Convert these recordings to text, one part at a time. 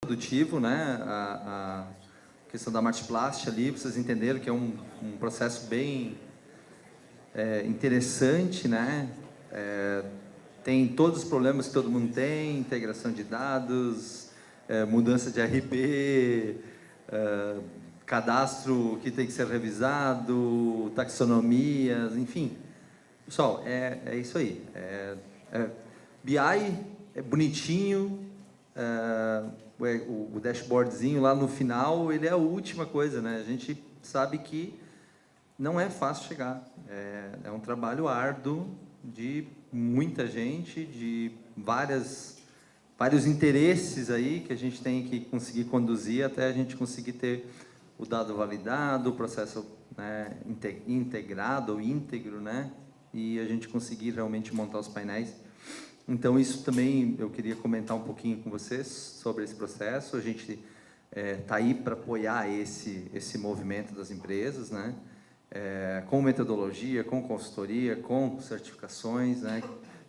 produtivo, né? A questão da Martiplast ali, vocês entenderam que é um processo bem interessante, né? Tem todos os problemas que todo mundo tem, integração de dados, mudança de RP, cadastro que tem que ser revisado, taxonomias, enfim. Pessoal, é isso aí. BI é bonitinho, o dashboardzinho lá no final, ele é a última coisa, né? A gente sabe que não é fácil chegar. É um trabalho árduo de muita gente, de vários interesses aí que a gente tem que conseguir conduzir até a gente conseguir ter o dado validado, o processo, né, integrado ou íntegro, né? E a gente conseguir realmente montar os painéis. Então, isso também eu queria comentar um pouquinho com vocês sobre esse processo. A gente está aí para apoiar esse movimento das empresas, né? Com metodologia, com consultoria, com certificações, né?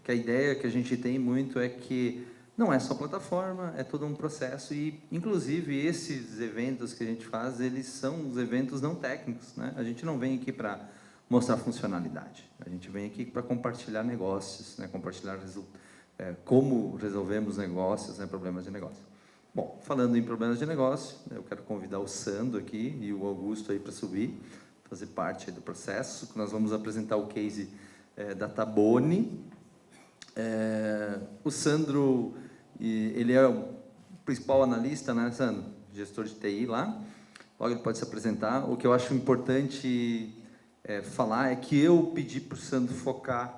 Que a ideia que a gente tem muito é que não é só plataforma, é todo um processo e, inclusive, esses eventos que a gente faz, eles são os eventos não técnicos, né? A gente não vem aqui para mostrar funcionalidade, a gente vem aqui para compartilhar negócios, né? Compartilhar como resolvemos negócios, né? Problemas de negócio. Bom, falando em problemas de negócio, eu quero convidar o Sandro aqui e o Augusto aí para subir, fazer parte do processo. Nós vamos apresentar o case da Tabone. O Sandro, ele é o principal analista, né, Sandro? Gestor de TI lá. Logo ele pode se apresentar. O que eu acho importante falar é que eu pedi para o Sandro focar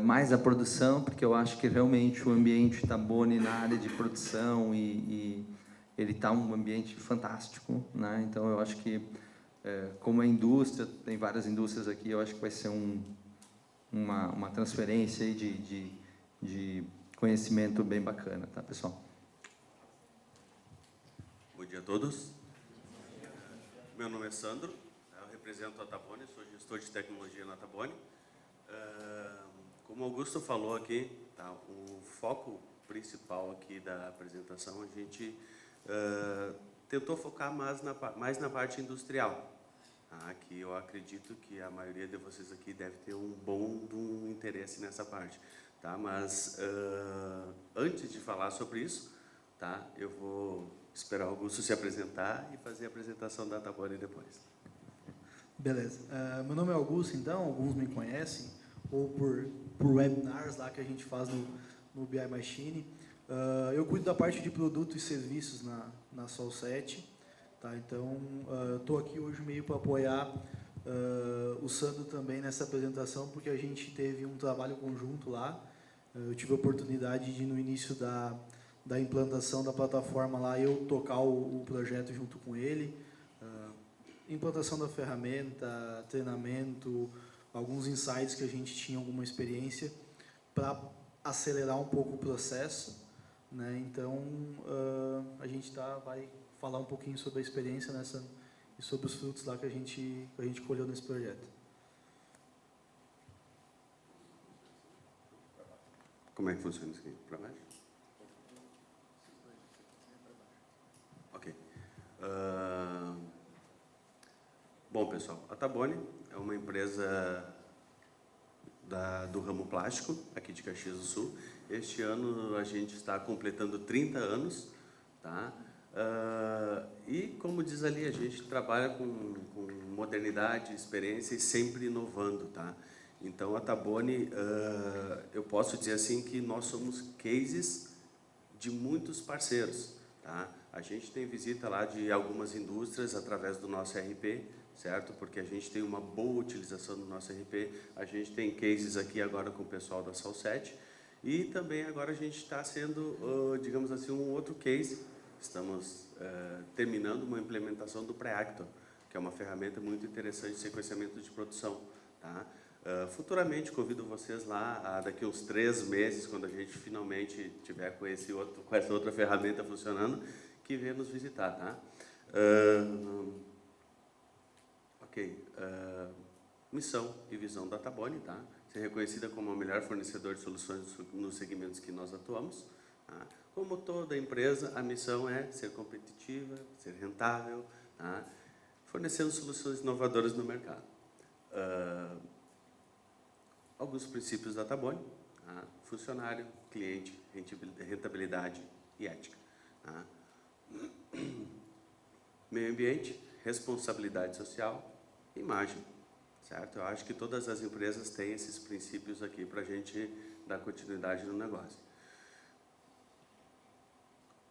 mais a produção, porque eu acho que realmente o ambiente Tabone na área de produção e ele está um ambiente fantástico, né? Então eu acho que como a indústria, tem várias indústrias aqui, eu acho que vai ser uma transferência aí de conhecimento bem bacana, tá, pessoal? Bom dia a todos. Meu nome é Sandro, eu represento a Tabone, sou gestor de tecnologia na Tabone. Como o Augusto falou aqui, tá, o foco principal aqui da apresentação, a gente tentou focar mais na parte industrial, tá, que eu acredito que a maioria de vocês aqui deve ter um interesse nessa parte. Tá, mas antes de falar sobre isso, tá, eu vou esperar o Augusto se apresentar e fazer a apresentação da Tabone depois. Beleza. Meu nome é Augusto, então, alguns me conhecem, ou por webinars lá que a gente faz no BI Machine. Eu cuido da parte de produtos e serviços na Sol7, tá? Então, eu estou aqui hoje meio para apoiar o Sandro também nessa apresentação, porque a gente teve um trabalho conjunto lá. Eu tive a oportunidade de, no início da implantação da plataforma lá, eu tocar o projeto junto com ele. Implantação da ferramenta, treinamento, alguns insights que a gente tinha alguma experiência para acelerar um pouco o processo, né? Então, a gente vai falar um pouquinho sobre a experiência e sobre os frutos lá que a gente colheu nesse projeto. Como é que funciona isso aqui? Para baixo? Ok. Bom, pessoal, a Tabone é uma empresa do ramo plástico, aqui de Caxias do Sul. Este ano a gente está completando 30 anos, tá? E, como diz ali, a gente trabalha com modernidade, experiência e sempre inovando, tá? Então, a Tabone, eu posso dizer assim que nós somos cases de muitos parceiros, tá? A gente tem visita lá de algumas indústrias através do nosso RP, certo? Porque a gente tem uma boa utilização do nosso RP, a gente tem cases aqui agora com o pessoal da Sol7 e também agora a gente está sendo, digamos assim, um outro case. Estamos terminando uma implementação do Preactor, que é uma ferramenta muito interessante de sequenciamento de produção, tá? Futuramente convido vocês lá, daqui uns 3 meses, quando a gente finalmente tiver com essa outra ferramenta funcionando, que venha nos visitar, tá? Ok. Missão e visão da Tabone, tá? Ser reconhecida como o melhor fornecedor de soluções nos segmentos que nós atuamos, Tá? Como toda empresa, a missão é ser competitiva, ser rentável, tá? Fornecendo soluções inovadoras no mercado. Alguns princípios da Tabone: tá? Funcionário, cliente, rentabilidade e ética. Tá? Meio ambiente, responsabilidade social, imagem. Certo? Eu acho que todas as empresas têm esses princípios aqui para a gente dar continuidade no negócio.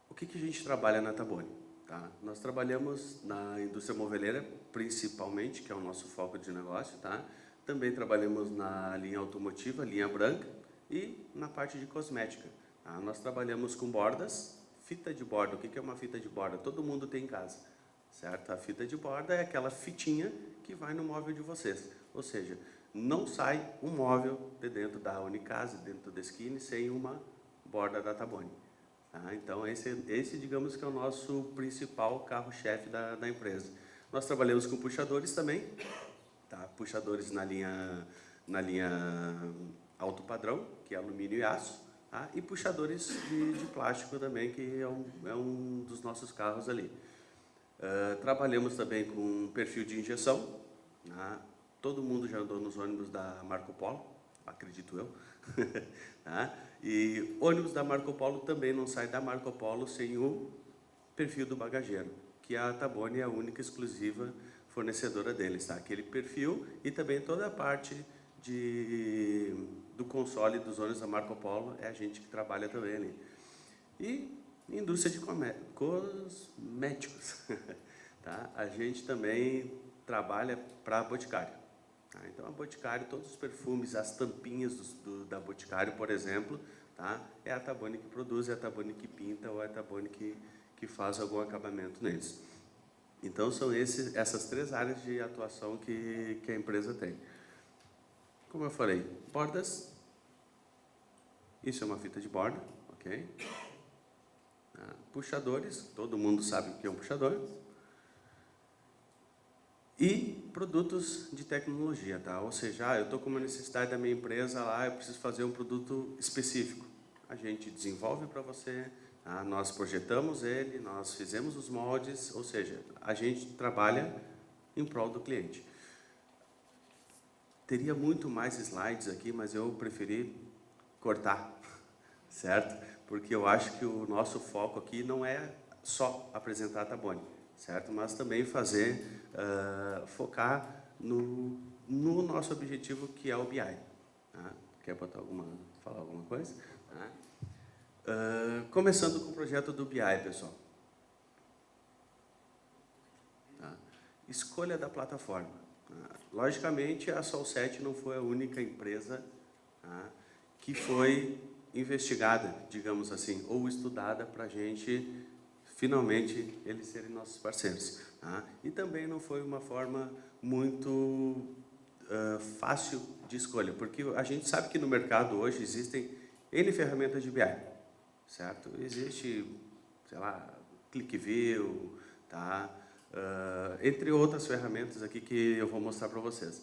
O que a gente trabalha na Tabone? Tá? Nós trabalhamos na indústria moveleira, principalmente, que é o nosso foco de negócio. Tá? Também trabalhamos na linha automotiva, linha branca, e na parte de cosmética. Tá? Nós trabalhamos com bordas, fita de borda. O que é uma fita de borda? Todo mundo tem em casa. Certo? A fita de borda é aquela fitinha que vai no móvel de vocês. Ou seja, não sai um móvel de dentro da Unicasa, dentro da Skinny, sem uma borda da Tabone. Tá? Então, esse, digamos que é o nosso principal carro-chefe da empresa. Nós trabalhamos com puxadores também. Tá? Puxadores na linha alto padrão, que é alumínio e aço. Tá? E puxadores de plástico também, que é um dos nossos carros ali. Trabalhamos também com perfil de injeção. Tá? Todo mundo já andou nos ônibus da Marco Polo, acredito eu. Tá? E ônibus da Marco Polo também não sai da Marco Polo sem o perfil do bagageiro, que a Tabone é a única exclusiva fornecedora deles. Tá? Aquele perfil e também toda a parte do console dos ônibus da Marco Polo é a gente que trabalha também ali. E indústria de cosméticos. Tá? A gente também trabalha para a Boticário. Tá? Então, a Boticário, todos os perfumes, as tampinhas da Boticário, por exemplo, tá? É a Tabone que produz, é a Tabone que pinta ou é a Tabone que faz algum acabamento neles. Então, são essas três áreas de atuação que a empresa tem. Como eu falei, bordas. Isso é uma fita de borda, ok? Puxadores, todo mundo sabe o que é um puxador. E produtos de tecnologia, tá? Ou seja, eu estou com uma necessidade da minha empresa lá, eu preciso fazer um produto específico. A gente desenvolve para você, tá? Nós projetamos ele, nós fizemos os moldes, ou seja, a gente trabalha em prol do cliente. Teria muito mais slides aqui, mas eu preferi cortar, certo? Porque eu acho que o nosso foco aqui não é só apresentar a Tabone, certo? Mas também focar no nosso objetivo, que é o BI. Tá? Quer falar alguma coisa? Tá? Começando com o projeto do BI, pessoal. Tá? Escolha da plataforma. Tá? Logicamente, a Sol7 não foi a única empresa, tá, que foi investigada, digamos assim, ou estudada para a gente, finalmente, eles serem nossos parceiros. Tá? E também não foi uma forma muito fácil de escolha, porque a gente sabe que no mercado hoje existem N ferramentas de BI, certo? Existe, sei lá, ClickView, tá? Entre outras ferramentas aqui que eu vou mostrar para vocês.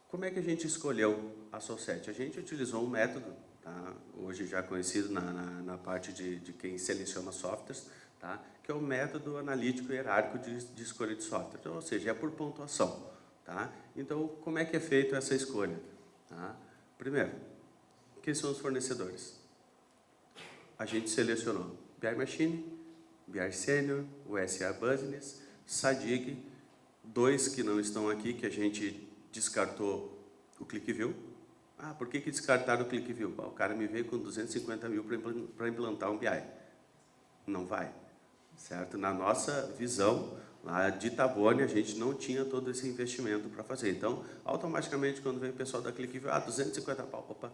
Como é que a gente escolheu a Sol7? A gente utilizou um método, tá? Hoje já conhecido na parte de quem seleciona softwares, tá? Que é o método analítico hierárquico de escolha de software, ou seja, é por pontuação. Tá? Então, como é que é feita essa escolha? Tá? Primeiro, quem são os fornecedores? A gente selecionou BI Machine, BI Senior, o SA Business, Sadig, dois que não estão aqui, que a gente descartou o ClickView. Por que descartaram o ClickView? O cara me veio com 250 mil para implantar um BI. Não vai. Certo? Na nossa visão, lá de Tabone, a gente não tinha todo esse investimento para fazer. Então, automaticamente, quando vem o pessoal da ClickView, 250 pau, opa.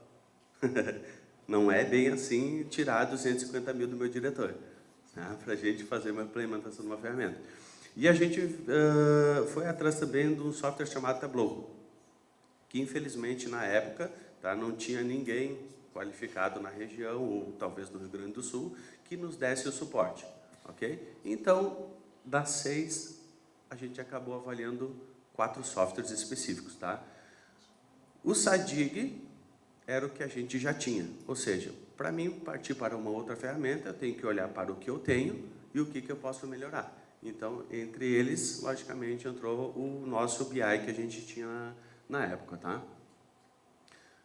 Não é bem assim tirar 250 mil do meu diretor, tá? Para a gente fazer uma implementação de uma ferramenta. E a gente foi atrás também de um software chamado Tableau, que infelizmente na época, tá, não tinha ninguém qualificado na região, ou talvez no Rio Grande do Sul, que nos desse o suporte. Okay? Então, das 6, a gente acabou avaliando 4 softwares específicos. Tá? O Sadig era o que a gente já tinha, ou seja, para mim partir para uma outra ferramenta, eu tenho que olhar para o que eu tenho e o que eu posso melhorar. Então, entre eles, logicamente, entrou o nosso BI que a gente tinha na época, tá?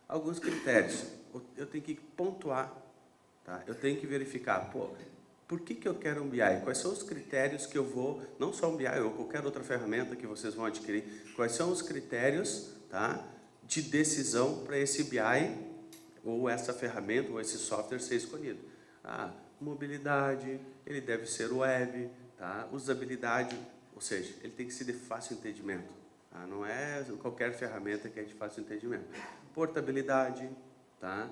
Alguns critérios. Eu tenho que pontuar, tá? Eu tenho que verificar, pô, por que eu quero um BI? Quais são os critérios que eu vou, não só um BI ou qualquer outra ferramenta que vocês vão adquirir, quais são os critérios, tá, de decisão para esse BI ou essa ferramenta ou esse software ser escolhido? Mobilidade, ele deve ser web, tá? Usabilidade, ou seja, ele tem que ser de fácil entendimento. Tá? Não é qualquer ferramenta que é de fácil entendimento. Portabilidade, tá?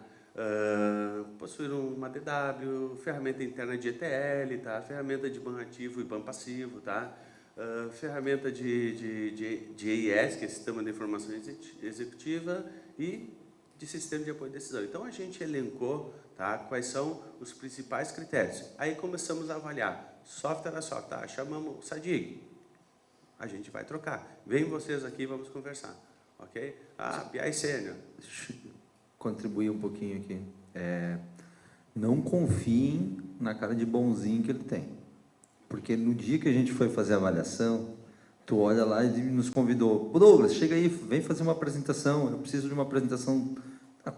Possuir uma DW, ferramenta interna de ETL, tá? Ferramenta de ban ativo e ban passivo, tá? Ferramenta de AIS, que é Sistema de Informação Executiva, e de Sistema de Apoio à Decisão. Então, a gente elencou, tá, quais são os principais critérios. Aí começamos a avaliar, software a software, tá? Chamamos o Sadig, a gente vai trocar. Vem vocês aqui, vamos conversar, ok? BI Sênior. Contribuir um pouquinho aqui. Não confiem na cara de bonzinho que ele tem. Porque no dia que a gente foi fazer a avaliação, tu olha lá e nos convidou. Douglas, chega aí, vem fazer uma apresentação, eu preciso de uma apresentação.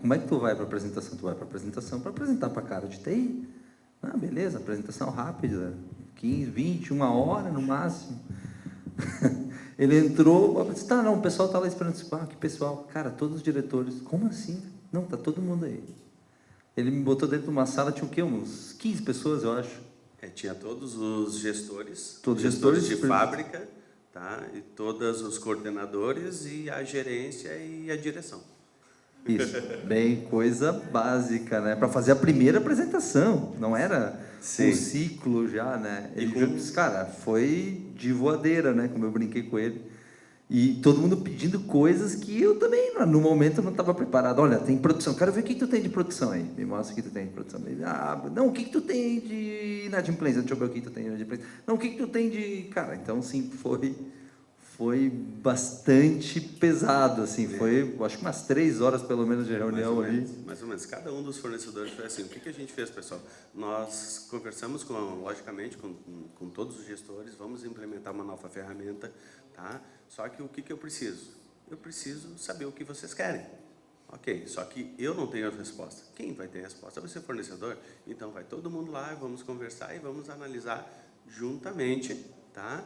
Como é que tu vai para a apresentação? Tu vai para a apresentação para apresentar para a cara de TI. Beleza, apresentação rápida, 15, 20, 1 hora no máximo. Ele entrou, disse, tá, não, o pessoal está lá esperando. Que pessoal? Cara, todos os diretores. Como assim? Não, tá todo mundo aí. Ele me botou dentro de uma sala, tinha o quê? Uns 15 pessoas, eu acho. Tinha todos os gestores, todos gestores de fábrica, tá? E todos os coordenadores e a gerência e a direção. Isso, bem coisa básica, né? Para fazer a primeira apresentação, não era um ciclo já, né? Cara, foi de voadeira, né? Como eu brinquei com ele. E todo mundo pedindo coisas que eu também, no momento, não estava preparado. Olha, tem produção, quero ver o que tu tem de produção aí. Me mostra o que tu tem de produção. Não, o que tu tem de inadimplência? Deixa eu ver o que tu tem de inadimplência. Não, o que tu tem de... Cara, então, sim, foi bastante pesado, assim. Foi, acho que umas 3 horas, pelo menos, de reunião ali. Mais ou menos. Cada um dos fornecedores foi assim. O que a gente fez, pessoal? Nós conversamos, logicamente, com todos os gestores, vamos implementar uma nova ferramenta, tá? Só que o que eu preciso? Eu preciso saber o que vocês querem. Ok, só que eu não tenho a resposta. Quem vai ter a resposta vai ser o fornecedor. Então, vai todo mundo lá, vamos conversar e vamos analisar juntamente, tá?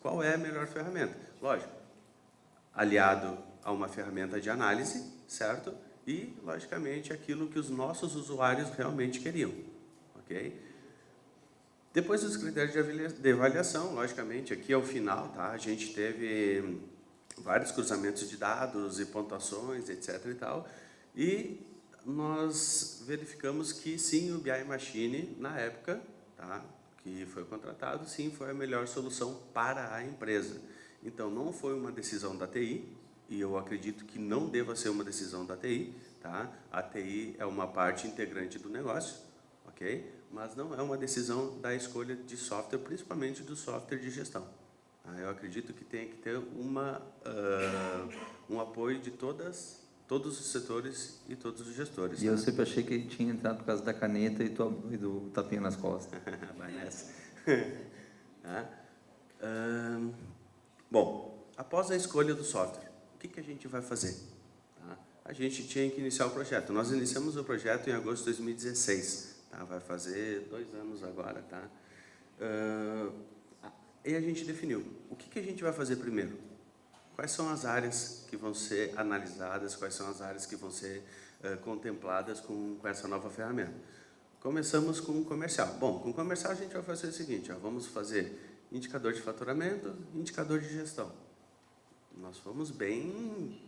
Qual é a melhor ferramenta. Lógico, aliado a uma ferramenta de análise, certo? E, logicamente, aquilo que os nossos usuários realmente queriam. Ok? Depois dos critérios de avaliação, logicamente, aqui ao final, tá? A gente teve vários cruzamentos de dados e pontuações, etc. e tal, e nós verificamos que sim, o BI Machine, na época, tá? Que foi contratado, sim, foi a melhor solução para a empresa. Então, não foi uma decisão da TI, e eu acredito que não deva ser uma decisão da TI, tá? A TI é uma parte integrante do negócio, ok? Mas não é uma decisão da escolha de software, principalmente do software de gestão. Eu acredito que tem que ter um apoio de todos os setores e todos os gestores. E eu sempre achei que ele tinha entrado por causa da caneta e do tapinha nas costas. Vai nessa. Bom, após a escolha do software, o que a gente vai fazer? A gente tinha que iniciar o projeto. Nós iniciamos o projeto em agosto de 2016. Vai fazer 2 anos agora, tá? E a gente definiu o que a gente vai fazer primeiro. Quais são as áreas que vão ser analisadas, quais são as áreas que vão ser contempladas com essa nova ferramenta. Começamos com o comercial. Bom, com o comercial a gente vai fazer o seguinte, vamos fazer indicador de faturamento, indicador de gestão. Nós fomos bem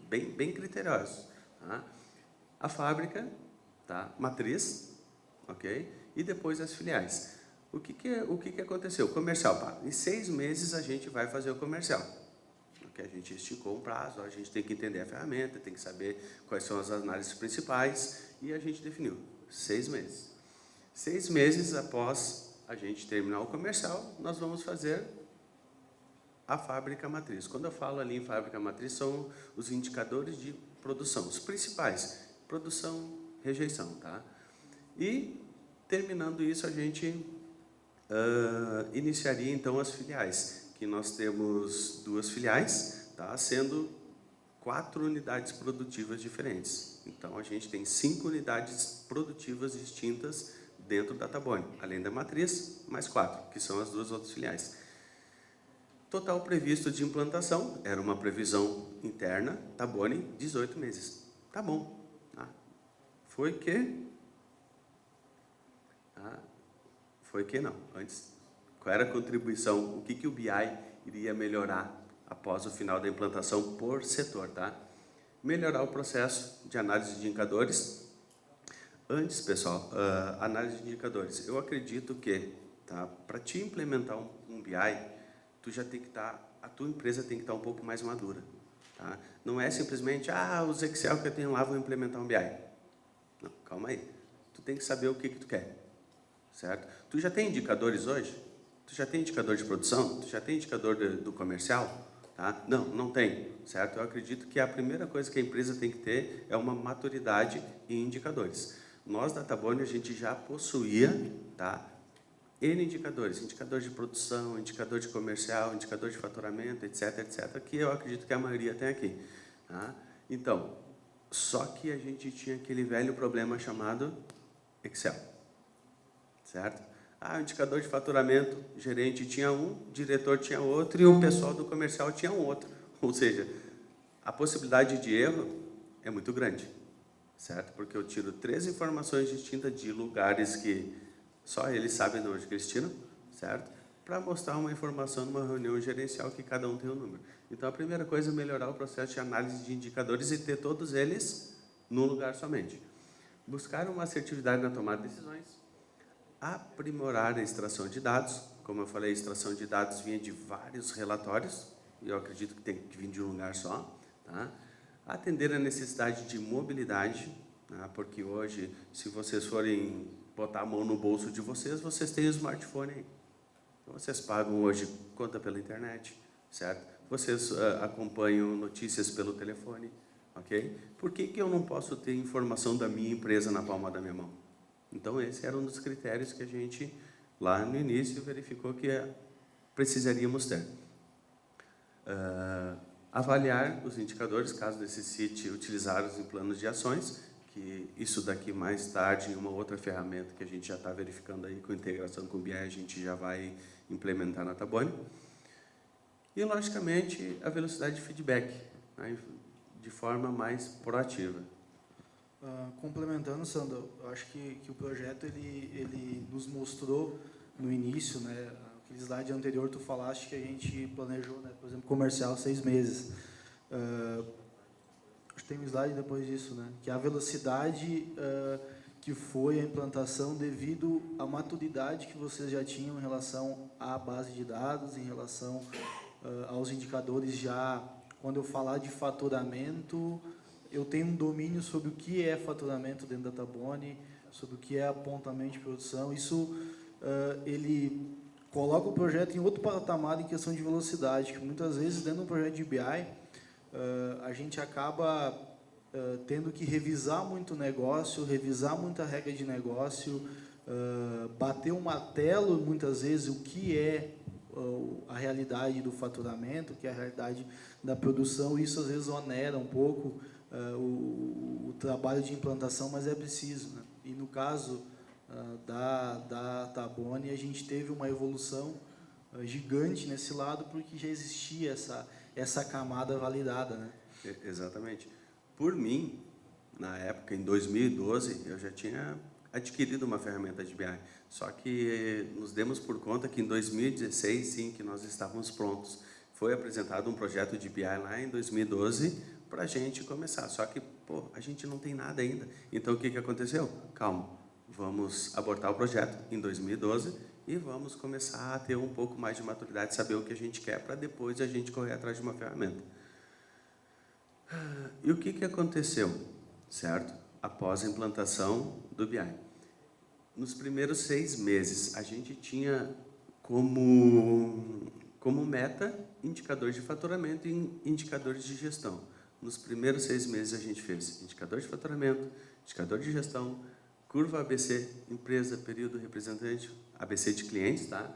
criteriosos. Tá? A fábrica, tá? Matriz, ok? E depois as filiais. O que aconteceu? Comercial, em 6 meses a gente vai fazer o comercial. Okay? A gente esticou um prazo, a gente tem que entender a ferramenta, tem que saber quais são as análises principais e a gente definiu 6 meses. 6 meses após a gente terminar o comercial, nós vamos fazer a fábrica matriz. Quando eu falo ali em fábrica matriz, são os indicadores de produção, os principais: produção, rejeição, tá? E, terminando isso, a gente iniciaria, então, as filiais, que nós temos 2 filiais, tá? Sendo 4 unidades produtivas diferentes. Então, a gente tem 5 unidades produtivas distintas dentro da Tabone, além da matriz, mais 4, que são as 2 outras filiais. Total previsto de implantação, era uma previsão interna, Tabone, 18 meses. Tá bom. Tá? Foi que... Foi que não. Antes, qual era a contribuição? O que o BI iria melhorar após o final da implantação por setor, tá? Melhorar o processo de análise de indicadores. Antes, pessoal, análise de indicadores. Eu acredito que, tá, para te implementar um BI, tu já tem que estar, a tua empresa tem que estar um pouco mais madura, tá? Não é simplesmente, os Excel que eu tenho lá vou implementar um BI. Não, calma aí. Tu tem que saber o que tu quer, certo? Tu já tem indicadores hoje? Tu já tem indicador de produção? Tu já tem indicador do comercial? Tá? Não, não tem, certo? Eu acredito que a primeira coisa que a empresa tem que ter é uma maturidade em indicadores. Nós, da Tabone, a gente já possuía, tá, N indicadores, indicador de produção, indicador de comercial, indicador de faturamento, etc, etc, que eu acredito que a maioria tem aqui. Tá? Então, só que a gente tinha aquele velho problema chamado Excel, certo? O indicador de faturamento, gerente tinha um, diretor tinha outro e o pessoal do comercial tinha um outro. Ou seja, a possibilidade de erro é muito grande, certo? Porque eu tiro 3 informações distintas de lugares que só eles sabem de onde que eles tiram, certo? Para mostrar uma informação numa reunião gerencial que cada um tem um número. Então, a primeira coisa é melhorar o processo de análise de indicadores e ter todos eles num lugar somente. Buscar uma assertividade na tomada de decisões. Aprimorar a extração de dados. Como eu falei, a extração de dados vinha de vários relatórios, e eu acredito que tem que vir de um lugar só. Tá? Atender a necessidade de mobilidade, tá? Porque hoje, se vocês forem botar a mão no bolso de vocês, vocês têm o smartphone aí. Então, vocês pagam hoje conta pela internet, certo? Vocês acompanham notícias pelo telefone, ok? Por que eu não posso ter informação da minha empresa na palma da minha mão? Então, esse era um dos critérios que a gente, lá no início, verificou que precisaríamos ter. Avaliar os indicadores, caso necessite utilizá-los em planos de ações, que isso daqui mais tarde, em uma outra ferramenta que a gente já está verificando aí, com integração com o BI, a gente já vai implementar na Tabone. E, logicamente, a velocidade de feedback, né, de forma mais proativa. Complementando, Sandro, eu acho que o projeto ele nos mostrou no início, né, aquele slide anterior tu falaste que a gente planejou, né, por exemplo, comercial 6 meses. Acho que tem um slide depois disso, né, que a velocidade que foi a implantação devido à maturidade que vocês já tinham em relação à base de dados, em relação aos indicadores já. Quando eu falar de faturamento, eu tenho um domínio sobre o que é faturamento dentro da Tabone, sobre o que é apontamento de produção. Isso, ele coloca o projeto em outro patamar em questão de velocidade, que muitas vezes, dentro de um projeto de BI, a gente acaba tendo que revisar muito o negócio, revisar muita regra de negócio, bater um martelo, muitas vezes, o que é a realidade do faturamento, o que é a realidade da produção. Isso, às vezes, onera um pouco o trabalho de implantação, mas é preciso, né? E no caso da Tabone, a gente teve uma evolução gigante nesse lado, porque já existia essa camada validada, né? Exatamente. Por mim, na época, em 2012, eu já tinha adquirido uma ferramenta de BI, só que nos demos por conta que em 2016, sim, que nós estávamos prontos. Foi apresentado um projeto de BI lá em 2012, para a gente começar, só que, a gente não tem nada ainda. Então, o que aconteceu? Calma, vamos abortar o projeto em 2012 e vamos começar a ter um pouco mais de maturidade, saber o que a gente quer, para depois a gente correr atrás de uma ferramenta. E o que aconteceu, certo? Após a implantação do BI. Nos primeiros 6 meses, a gente tinha como meta indicadores de faturamento e indicadores de gestão. Nos primeiros 6 meses a gente fez indicador de faturamento, indicador de gestão, curva ABC, empresa, período, representante, ABC de clientes, tá?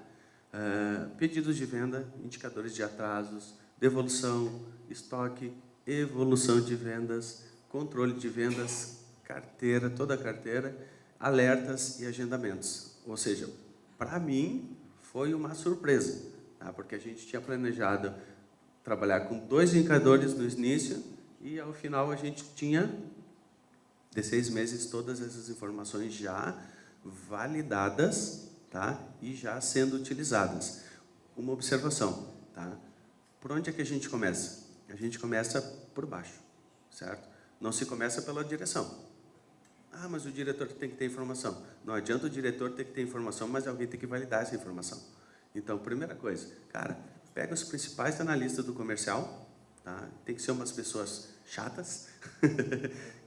Pedidos de venda, indicadores de atrasos, devolução, estoque, evolução de vendas, controle de vendas, carteira, toda a carteira, alertas e agendamentos. Ou seja, para mim foi uma surpresa, tá? Porque a gente tinha planejado trabalhar com 2 indicadores no início e ao final a gente tinha de 6 meses todas essas informações já validadas, tá? E já sendo utilizadas. Uma observação, tá? Por onde é que a gente começa? A gente começa por baixo, certo? Não se começa pela direção. Ah, mas o diretor tem que ter informação. Não adianta o diretor ter que ter informação, mas alguém tem que validar essa informação. Então, primeira coisa, cara, pega os principais analistas do comercial, tá? Tem que ser umas pessoas chatas,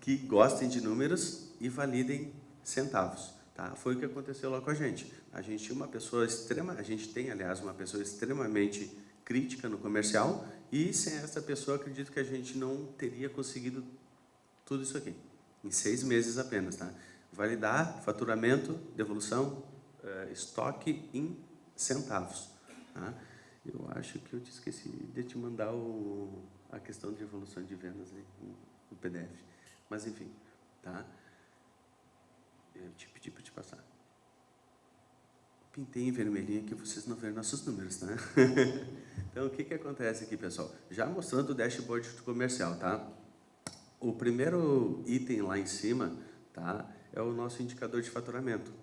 que gostem de números e validem centavos, tá? Foi o que aconteceu lá com a gente. A gente tinha uma pessoa a gente tem, aliás, uma pessoa extremamente crítica no comercial e sem essa pessoa, acredito que a gente não teria conseguido tudo isso aqui, em 6 meses apenas, tá? Validar faturamento, devolução, estoque em centavos, tá? Eu acho que eu te esqueci de te mandar a questão de evolução de vendas aí, no PDF. Mas, enfim, tá? Eu te pedi para te passar. Pintei em vermelhinho que vocês não verem nossos números, tá? Então, o que acontece aqui, pessoal? Já mostrando o dashboard comercial, tá? O primeiro item lá em cima, tá? É o nosso indicador de faturamento,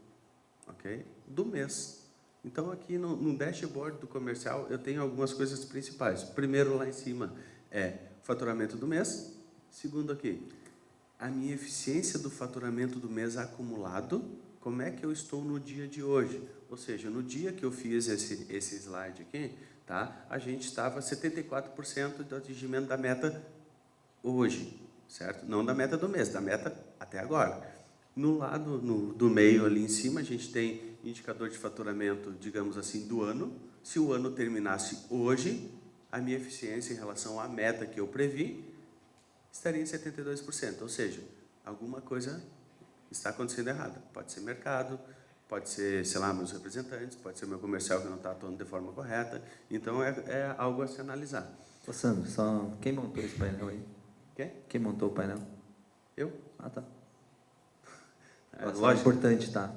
ok? Do mês. Então, aqui no dashboard do comercial, eu tenho algumas coisas principais. Primeiro, lá em cima, é faturamento do mês. Segundo aqui, a minha eficiência do faturamento do mês acumulado, como é que eu estou no dia de hoje? Ou seja, no dia que eu fiz esse slide aqui, tá? A gente estava 74% do atingimento da meta hoje, certo? Não da meta do mês, da meta até agora. No lado do meio ali em cima, a gente tem indicador de faturamento, digamos assim, do ano. Se o ano terminasse hoje, a minha eficiência em relação à meta que eu previ estaria em 72%. Ou seja, alguma coisa está acontecendo errada. Pode ser mercado, pode ser, sei lá, meus representantes, pode ser meu comercial que não está atuando de forma correta. Então, é algo a se analisar. Ô Sandro, só quem montou esse painel aí? Quem? Quem montou o painel? Eu? Ah, tá. É, Nossa, é lógico. importante, tá?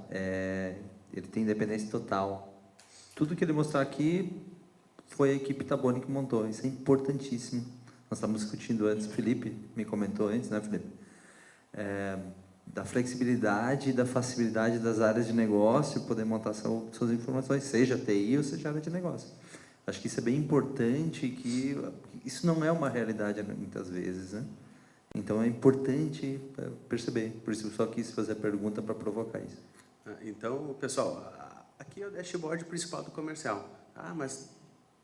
Ele tem independência total. Tudo que ele mostrar aqui foi a equipe Taboni que montou. Isso é importantíssimo. Nós estávamos discutindo antes, o Felipe me comentou antes, né, Felipe? Da flexibilidade e da facilidade das áreas de negócio poder montar suas informações, seja TI ou seja área de negócio. Acho que isso é bem importante, que isso não é uma realidade muitas vezes, né? Então, é importante perceber. Por isso, eu só quis fazer a pergunta para provocar isso. Então, pessoal, aqui é o dashboard principal do comercial. Ah, mas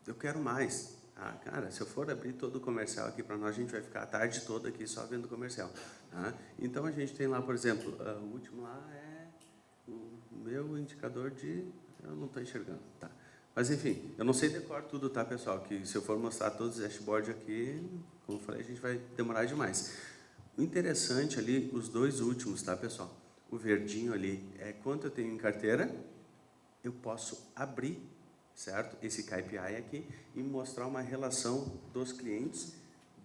eu quero mais. Ah, cara, se eu for abrir todo o comercial aqui para nós, a gente vai ficar a tarde toda aqui só vendo comercial. Tá? Então, a gente tem lá, por exemplo, o último lá é o meu indicador de... Eu não estou enxergando, tá? Mas, enfim, eu não sei decorar tudo, tá, pessoal? Que se eu for mostrar todos os dashboards aqui, como eu falei, a gente vai demorar demais. O interessante ali, os 2 últimos, tá, pessoal? O verdinho ali é quanto eu tenho em carteira, eu posso abrir, certo? Esse KPI aqui e mostrar uma relação dos clientes,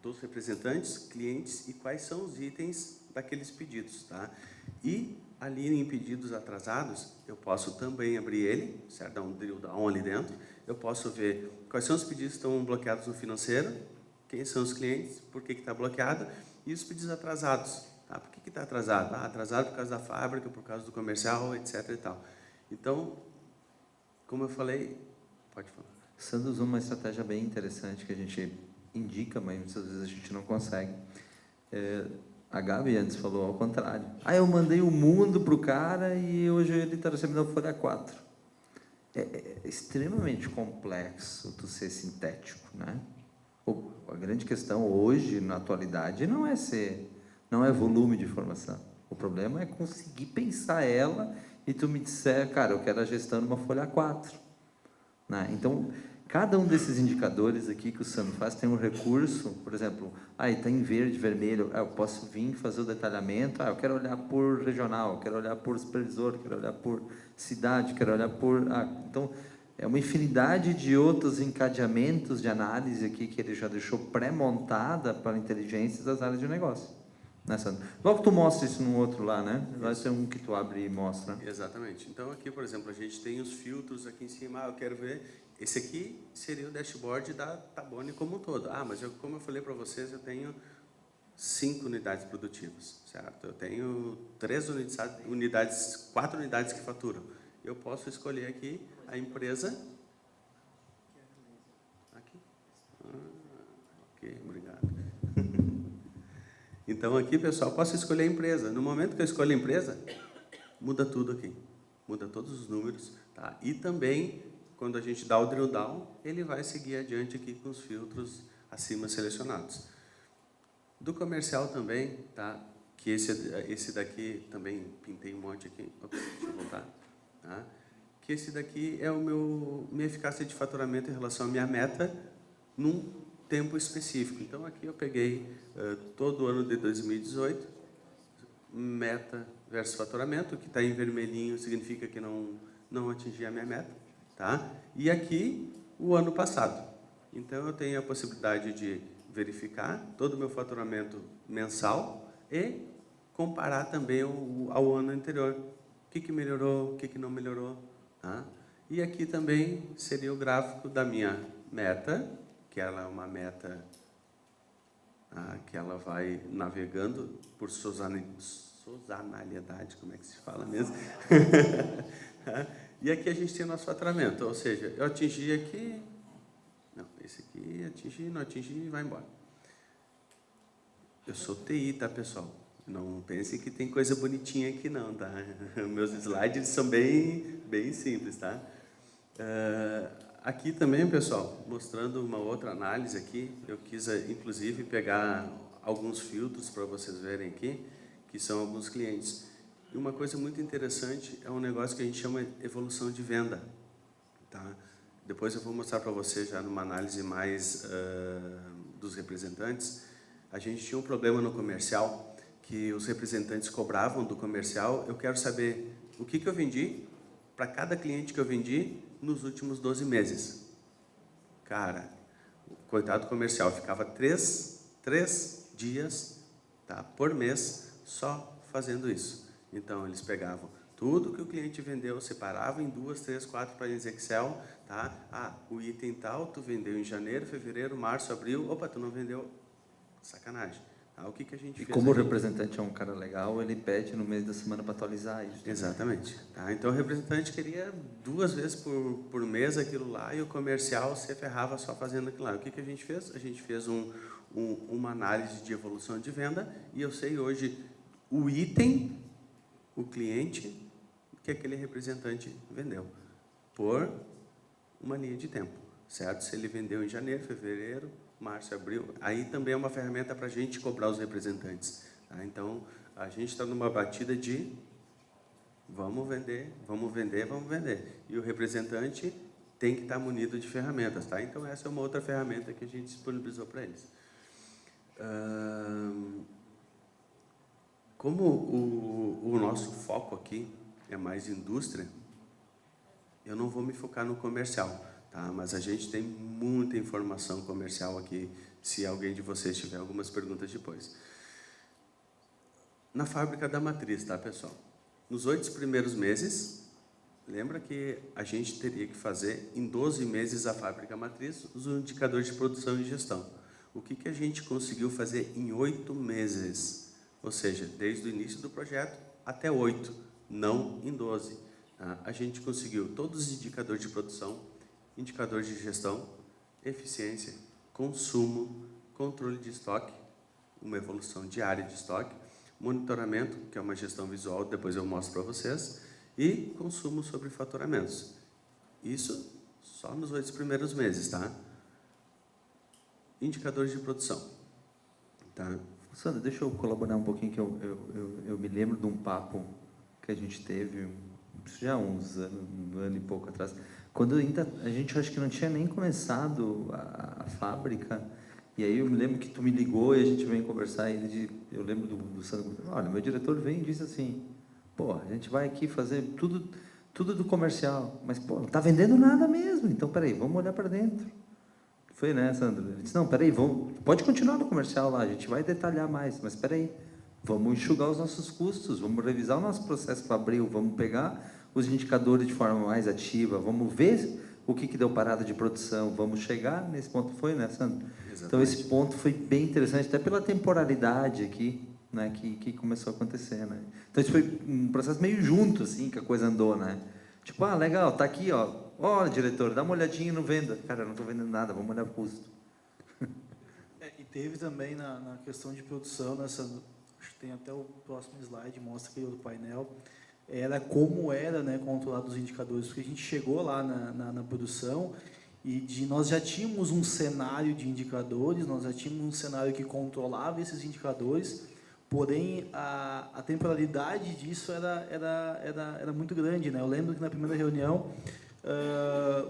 dos representantes, clientes e quais são os itens daqueles pedidos, tá? E ali em pedidos atrasados, eu posso também abrir ele, certo? Dar um drill down ali dentro. Eu posso ver quais são os pedidos que estão bloqueados no financeiro, quem são os clientes, por que está bloqueado, e os pedidos atrasados. Tá? Por que está atrasado? Ah, atrasado por causa da fábrica, por causa do comercial, etc. E tal. Então, como eu falei, pode falar. Sandro usou uma estratégia bem interessante que a gente indica, mas muitas vezes a gente não consegue. A Gabi antes falou ao contrário. Ah, eu mandei o mundo para o cara e hoje ele está recebendo a folha 4. É extremamente complexo tu ser sintético, né? A grande questão hoje, na atualidade, não é volume de informação. O problema é conseguir pensar ela e tu me disser, cara, eu quero a gestão numa folha 4. Né? Então, Cada um desses indicadores aqui que o Sandro faz tem um recurso, por exemplo, está em verde, vermelho, eu posso vir fazer o detalhamento, eu quero olhar por regional, eu quero olhar por supervisor, quero olhar por cidade, quero olhar por... então, é uma infinidade de outros encadeamentos de análise aqui que ele já deixou pré-montada para inteligências das áreas de negócio. Né, Sandro? Logo tu mostra isso num outro lá, né? Vai ser um que tu abre e mostra. Exatamente. Então, aqui, por exemplo, a gente tem os filtros aqui em cima. Eu quero ver... Esse aqui seria o dashboard da Tabone como um todo. Mas como eu falei para vocês, eu tenho 5 unidades produtivas, certo? Eu tenho 4 unidades que faturam. Eu posso escolher aqui a empresa. Aqui. Ok, obrigado. Então, aqui, pessoal, posso escolher a empresa. No momento que eu escolho a empresa, muda tudo aqui. Muda todos os números, tá? E também... Quando a gente dá o drill down, ele vai seguir adiante aqui com os filtros acima selecionados. Do comercial também, tá? Que esse daqui também pintei um monte aqui. Opa, deixa eu voltar. Tá? Que esse daqui é minha eficácia de faturamento em relação à minha meta num tempo específico. Então aqui eu peguei todo o ano de 2018, meta versus faturamento, que está em vermelhinho significa que não atingi a minha meta. Tá? E aqui, o ano passado. Então, eu tenho a possibilidade de verificar todo o meu faturamento mensal e comparar também ao ano anterior. O que melhorou, o que não melhorou. Tá? E aqui também seria o gráfico da minha meta, que ela é uma meta que ela vai navegando por sazonalidade, como é que se fala mesmo? E aqui a gente tem o nosso faturamento, ou seja, eu atingi aqui, não, esse aqui atingi, não atingi, vai embora. Eu sou TI, tá, pessoal? Não pense que tem coisa bonitinha aqui não, tá? Meus slides são bem simples, tá? Aqui também, pessoal, mostrando uma outra análise aqui, eu quis, inclusive, pegar alguns filtros para vocês verem aqui, que são alguns clientes. E uma coisa muito interessante é um negócio que a gente chama de evolução de venda. Tá? Depois eu vou mostrar para você já numa análise mais dos representantes. A gente tinha um problema no comercial, que os representantes cobravam do comercial. Eu quero saber o que eu vendi para cada cliente que eu vendi nos últimos 12 meses. Cara, o coitado do comercial ficava 3 dias, tá, por mês só fazendo isso. Então, eles pegavam tudo que o cliente vendeu, separavam em 2, 3, 4 planilhas Excel, tá? O item tal, tu vendeu em janeiro, fevereiro, março, abril, opa, tu não vendeu, sacanagem. O que a gente fez? E como o representante é um cara legal, ele pede no meio da semana para atualizar isso. Né? Exatamente. Tá? Então, o representante queria 2 vezes por mês aquilo lá e o comercial se ferrava só fazendo aquilo lá. O que a gente fez? A gente fez uma análise de evolução de venda e eu sei hoje o item, o cliente que aquele representante vendeu por uma linha de tempo, certo? Se ele vendeu em janeiro, fevereiro, março, abril, aí também é uma ferramenta para a gente cobrar os representantes. Tá? Então, a gente está numa batida de vamos vender, vamos vender, vamos vender. E o representante tem que estar munido de ferramentas. Tá? Então, essa é uma outra ferramenta que a gente disponibilizou para eles. Como o nosso foco aqui é mais indústria, eu não vou me focar no comercial, tá? Mas a gente tem muita informação comercial aqui, se alguém de vocês tiver algumas perguntas depois. Na fábrica da matriz, tá, pessoal? Nos 8 primeiros meses, lembra que a gente teria que fazer em 12 meses a fábrica matriz, os indicadores de produção e gestão. O que a gente conseguiu fazer em 8 meses? Ou seja, desde o início do projeto até 8, não em 12. A gente conseguiu todos os indicadores de produção, indicadores de gestão, eficiência, consumo, controle de estoque, uma evolução diária de estoque, monitoramento, que é uma gestão visual, depois eu mostro para vocês, e consumo sobre faturamentos. Isso só nos 8 primeiros meses, tá? Indicadores de produção. Tá? Sandra, deixa eu colaborar um pouquinho, que eu me lembro de um papo que a gente teve, já há uns anos, um ano e pouco atrás, quando ainda a gente acho que não tinha nem começado a fábrica, e aí eu me lembro que tu me ligou e a gente veio conversar, e eu lembro do Sandro, olha, meu diretor veio e disse assim, pô, a gente vai aqui fazer tudo do comercial, mas pô, não está vendendo nada mesmo, então peraí, vamos olhar para dentro. Foi, né, Sandro? Ele disse, não, peraí, pode continuar no comercial lá, a gente vai detalhar mais, mas peraí, vamos enxugar os nossos custos, vamos revisar o nosso processo fabril, vamos pegar os indicadores de forma mais ativa, vamos ver o que deu parada de produção, vamos chegar nesse ponto. Foi, né, Sandro? Exatamente. Então, esse ponto foi bem interessante, até pela temporalidade aqui, né, que começou a acontecer, né? Então, isso foi um processo meio junto, assim, que a coisa andou, né? Tipo, legal, tá aqui, ó, diretor, dá uma olhadinha no venda. Cara, eu não estou vendendo nada, vamos olhar o custo. E teve também na questão de produção, acho que tem até o próximo slide, mostra aqui o painel, como era, né, controlado os indicadores, porque a gente chegou lá na produção e nós já tínhamos um cenário de indicadores, nós já tínhamos um cenário que controlava esses indicadores, porém a temporalidade disso era muito grande, né? Eu lembro que na primeira reunião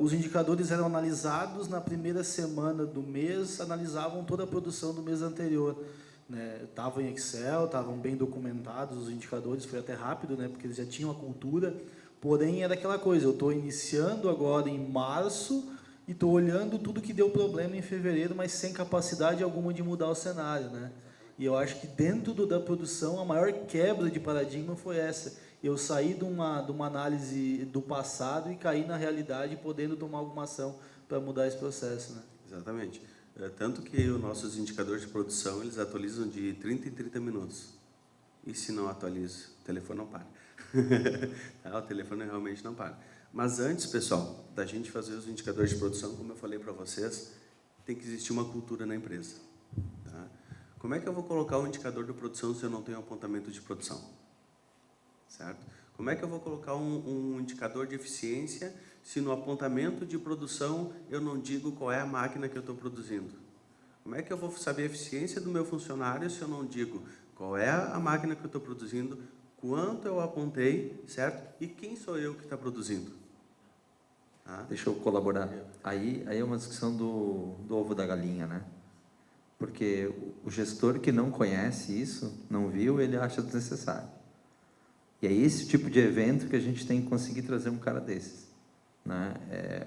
os indicadores eram analisados na primeira semana do mês, analisavam toda a produção do mês anterior, né? Estavam em Excel, estavam bem documentados os indicadores, foi até rápido, né? Porque eles já tinham a cultura, porém era aquela coisa, eu estou iniciando agora em março e estou olhando tudo que deu problema em fevereiro, mas sem capacidade alguma de mudar o cenário, né? E eu acho que dentro da produção a maior quebra de paradigma foi essa. Eu saí de uma análise do passado e caí na realidade, podendo tomar alguma ação para mudar esse processo, né? Exatamente. Tanto que os nossos indicadores de produção, eles atualizam de 30 em 30 minutos. E se não atualiza, o telefone não para. O telefone realmente não para. Mas antes, pessoal, da gente fazer os indicadores de produção, como eu falei para vocês, tem que existir uma cultura na empresa. Tá? Como é que eu vou colocar o indicador de produção se eu não tenho apontamento de produção? Certo? Como é que eu vou colocar um indicador de eficiência se no apontamento de produção eu não digo qual é a máquina que eu estou produzindo? Como é que eu vou saber a eficiência do meu funcionário se eu não digo qual é a máquina que eu estou produzindo, quanto eu apontei, certo? E quem sou eu que está produzindo? Deixa eu colaborar. Aí é uma discussão do ovo da galinha, né? Porque o gestor que não conhece isso, não viu, ele acha desnecessário. E é esse tipo de evento que a gente tem que conseguir trazer um cara desses, né?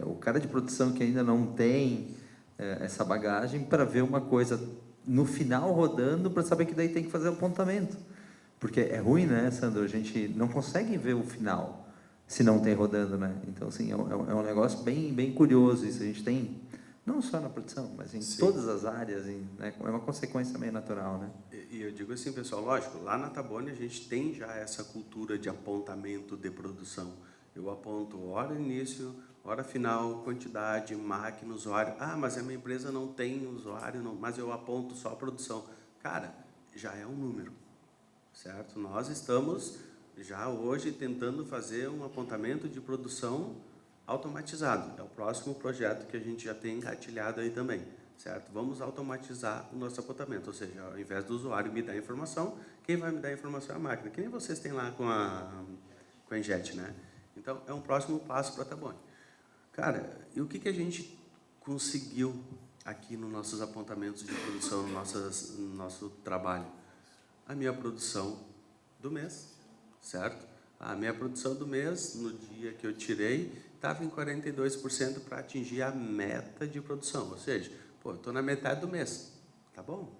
O cara de produção que ainda não tem essa bagagem para ver uma coisa no final rodando, para saber que daí tem que fazer o apontamento. Porque é ruim, né, Sandro? A gente não consegue ver o final se não tem rodando, né? Então, assim, é um negócio bem curioso isso. A gente tem, não só na produção, mas em todas as áreas, né? É uma consequência meio natural, né? E eu digo assim, pessoal, lógico, lá na Tabone a gente tem já essa cultura de apontamento de produção. Eu aponto hora início, hora final, quantidade, máquina, usuário. Mas a minha empresa não tem usuário, não, mas eu aponto só a produção. Cara, já é um número, certo? Nós estamos já hoje tentando fazer um apontamento de produção automatizado. É o próximo projeto que a gente já tem engatilhado aí também, certo? Vamos automatizar o nosso apontamento, ou seja, ao invés do usuário me dar a informação, quem vai me dar a informação é a máquina, que nem vocês têm lá com a Injet, né? Então, é um próximo passo para a Tabone. Cara, e o que a gente conseguiu aqui nos nossos apontamentos de produção, no nosso trabalho? A minha produção do mês, certo? A minha produção do mês, no dia que eu tirei, estava em 42% para atingir a meta de produção. Ou seja, eu estou na metade do mês. Tá bom?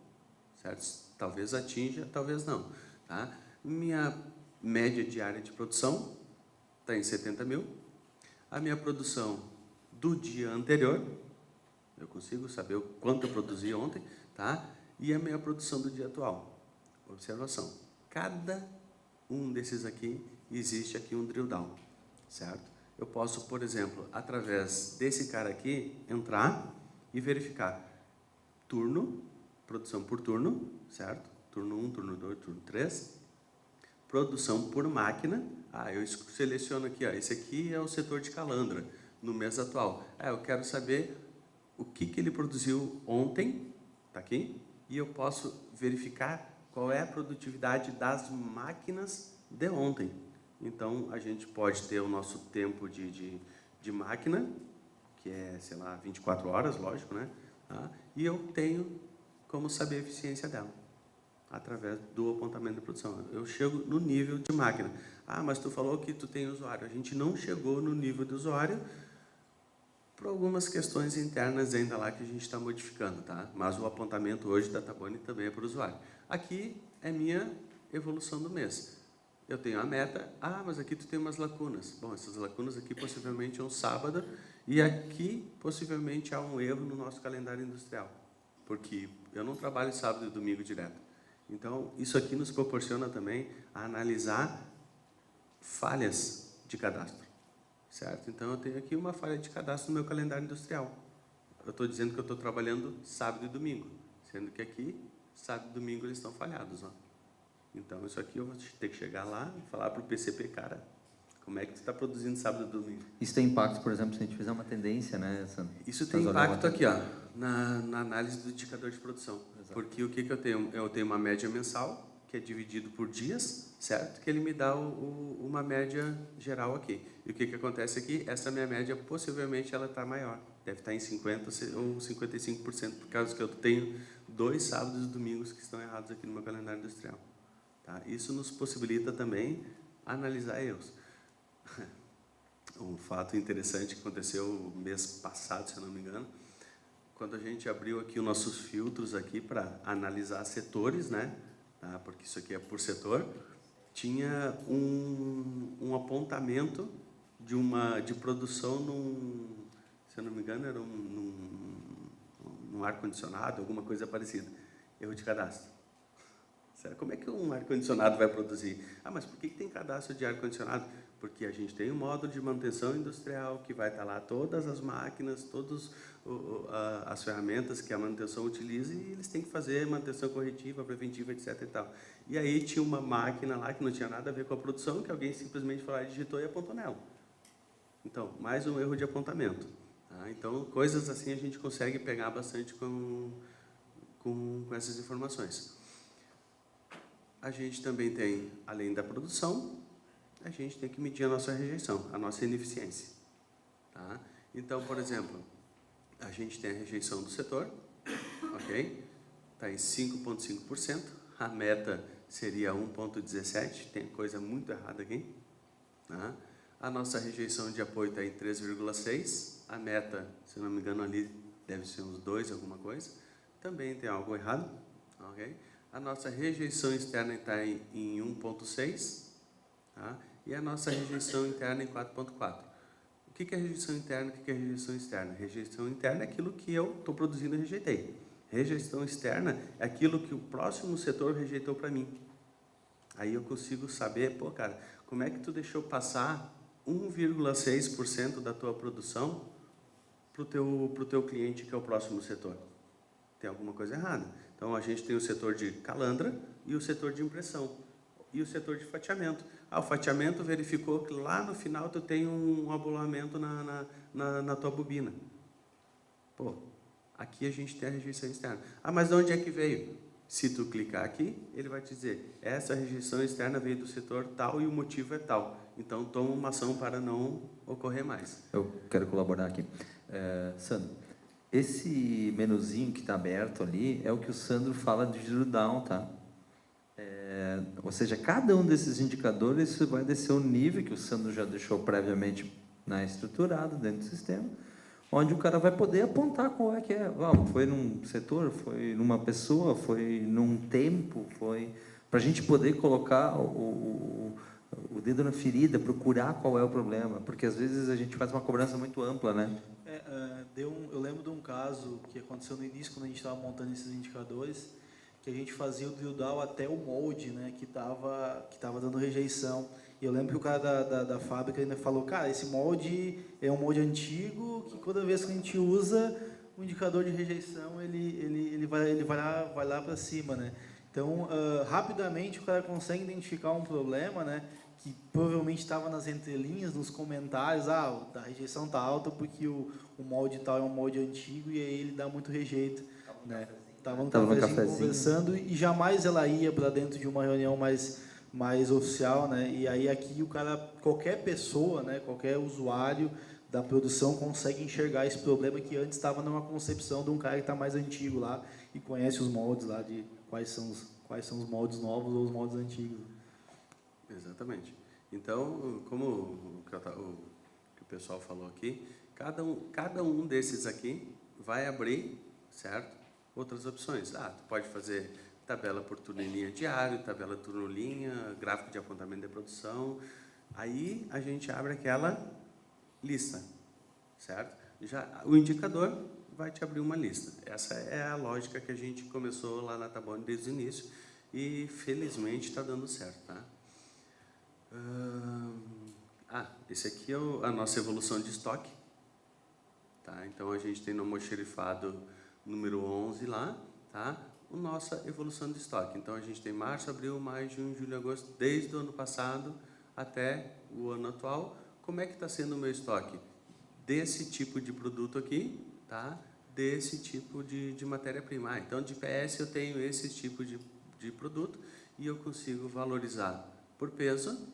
Certo? Talvez atinja, talvez não. Tá? Minha média diária de produção está em 70 mil. A minha produção do dia anterior, eu consigo saber o quanto eu produzi ontem, tá? E a minha produção do dia atual. Observação. Cada um desses aqui, existe aqui um drill down, certo? Eu posso, por exemplo, através desse cara aqui, entrar e verificar turno, produção por turno, certo? Turno 1, turno 2, turno 3. Produção por máquina. Eu seleciono aqui, esse aqui é o setor de calandra, no mês atual. Eu quero saber o que ele produziu ontem, tá aqui, e eu posso verificar qual é a produtividade das máquinas de ontem. Então, a gente pode ter o nosso tempo de de máquina, que é, sei lá, 24 horas, lógico, né? Tá? E eu tenho como saber a eficiência dela, através do apontamento de produção. Eu chego no nível de máquina. Ah, mas tu falou que tu tem usuário. A gente não chegou no nível de usuário por algumas questões internas ainda lá que a gente está modificando, tá? Mas o apontamento hoje da Tabone também é para o usuário. Aqui é minha evolução do mês. Eu tenho a meta, mas aqui tu tem umas lacunas. Bom, essas lacunas aqui possivelmente é um sábado e aqui possivelmente há um erro no nosso calendário industrial, porque eu não trabalho sábado e domingo direto. Então, isso aqui nos proporciona também a analisar falhas de cadastro, certo? Então, eu tenho aqui uma falha de cadastro no meu calendário industrial. Eu estou dizendo que eu estou trabalhando sábado e domingo, sendo que aqui, sábado e domingo, eles estão falhados, ó. Então, isso aqui eu vou ter que chegar lá e falar para o PCP, cara, como é que tu está produzindo sábado e domingo? Isso tem impacto, por exemplo, se a gente fizer uma tendência, né, Sandro? Isso tem impacto aqui, ó, na análise do indicador de produção. Exato. Porque o que eu tenho? Eu tenho uma média mensal, que é dividido por dias, certo? Que ele me dá uma média geral aqui. E o que acontece aqui? Essa minha média, possivelmente, ela está maior. Deve estar em 50% ou 55%, por causa que eu tenho 2 sábados e domingos que estão errados aqui no meu calendário industrial. Tá? Isso nos possibilita também analisar erros. Um fato interessante que aconteceu mês passado, se eu não me engano, quando a gente abriu aqui os nossos filtros aqui para analisar setores, né? Tá? Porque isso aqui é por setor, tinha um apontamento de produção se eu não me engano, era num ar-condicionado, alguma coisa parecida. Erro de cadastro. Como é que um ar-condicionado vai produzir? Mas por que tem cadastro de ar-condicionado? Porque a gente tem um módulo de manutenção industrial que vai estar lá todas as máquinas, todas as ferramentas que a manutenção utiliza e eles têm que fazer manutenção corretiva, preventiva, etc. E tal. E aí tinha uma máquina lá que não tinha nada a ver com a produção, que alguém simplesmente foi lá, digitou e apontou nela. Então, mais um erro de apontamento. Tá? Então, coisas assim a gente consegue pegar bastante com essas informações. A gente também tem, além da produção, a gente tem que medir a nossa rejeição, a nossa ineficiência. Tá? Então, por exemplo, a gente tem a rejeição do setor, ok? Está em 5,5%, a meta seria 1,17%, tem coisa muito errada aqui. Tá? A nossa rejeição de apoio está em 3,6%, a meta, se não me engano, ali deve ser uns 2, alguma coisa. Também tem algo errado, ok? A nossa rejeição externa está em 1,6%, tá? E a nossa rejeição interna em 4,4%. O que é rejeição interna e o que é rejeição externa? Rejeição interna é aquilo que eu estou produzindo e rejeitei. Rejeição externa é aquilo que o próximo setor rejeitou para mim. Aí eu consigo saber, cara, como é que tu deixou passar 1,6% da tua produção para o teu cliente, que é o próximo setor? Tem alguma coisa errada. Então, a gente tem o setor de calandra e o setor de impressão. E o setor de fatiamento. O fatiamento verificou que lá no final tu tem um abolamento na tua bobina. Pô, aqui a gente tem a rejeição externa. Mas de onde é que veio? Se tu clicar aqui, ele vai te dizer, essa rejeição externa veio do setor tal e o motivo é tal. Então, toma uma ação para não ocorrer mais. Eu quero colaborar aqui. Sandro, esse menuzinho que está aberto ali é o que o Sandro fala de drill down, tá? Ou seja, cada um desses indicadores vai descer o nível que o Sandro já deixou previamente estruturado dentro do sistema, onde o cara vai poder apontar qual é que é. Foi num setor, foi numa pessoa, foi num tempo, foi... Para a gente poder colocar o dedo na ferida, procurar qual é o problema, porque às vezes a gente faz uma cobrança muito ampla, né? Eu lembro de um caso que aconteceu no início, quando a gente estava montando esses indicadores, que a gente fazia o drill down até o molde, né, que tava dando rejeição. E eu lembro que o cara da fábrica ainda falou, cara, esse molde é um molde antigo, que toda vez que a gente usa, o indicador de rejeição, ele vai lá para cima, né? Então, rapidamente o cara consegue identificar um problema, né, que provavelmente estava nas entrelinhas, nos comentários, a rejeição está alta porque o molde tal é um molde antigo e aí ele dá muito rejeito, né? Estava no cafezinho conversando e jamais ela ia para dentro de uma reunião mais oficial, né? E aí aqui o cara, qualquer pessoa, né, qualquer usuário da produção consegue enxergar esse problema que antes estava numa concepção de um cara que está mais antigo lá e conhece os moldes lá de quais são os moldes novos ou os moldes antigos. Exatamente. Então, como o que o pessoal falou aqui, cada um desses aqui vai abrir, certo? Outras opções. Tu pode fazer tabela por turno em linha diário, tabela turno linha, gráfico de apontamento de produção. Aí a gente abre aquela lista, certo? Já o indicador vai te abrir uma lista. Essa é a lógica que a gente começou lá na Tabone desde o início e felizmente está dando certo, tá? Esse aqui é a nossa evolução de estoque, tá? Então a gente tem no almoxerifado número 11 lá, tá? A nossa evolução de estoque. Então a gente tem março, abril, maio, junho, julho, agosto, desde o ano passado até o ano atual. Como é que está sendo o meu estoque? Desse tipo de produto aqui, tá? Desse tipo de matéria-prima. Então, de PS eu tenho esse tipo de produto e eu consigo valorizar por peso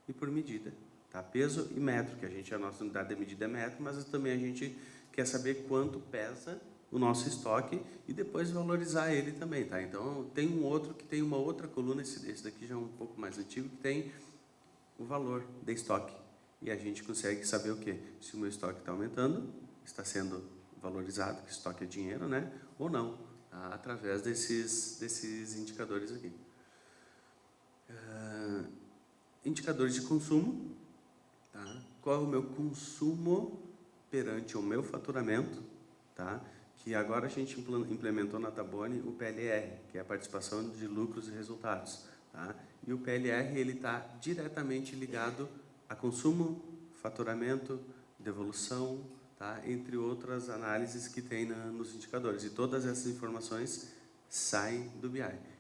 e por medida. Tá? Peso e metro, que a nossa unidade de medida é metro, mas também a gente quer saber quanto pesa o nosso estoque e depois valorizar ele também. Tá? Então, tem um outro que tem uma outra coluna, esse daqui já é um pouco mais antigo, que tem o valor de estoque. E a gente consegue saber o quê? Se o meu estoque está aumentando, está sendo valorizado, que estoque é dinheiro, né? Ou não, tá? Através desses indicadores aqui. Indicadores de consumo, tá? Qual é o meu consumo perante o meu faturamento, tá? Que agora a gente implementou na Tabone o PLR, que é a participação de lucros e resultados, tá? E o PLR ele está diretamente ligado a consumo, faturamento, devolução, tá? Entre outras análises que tem nos indicadores. E todas essas informações saem do BI.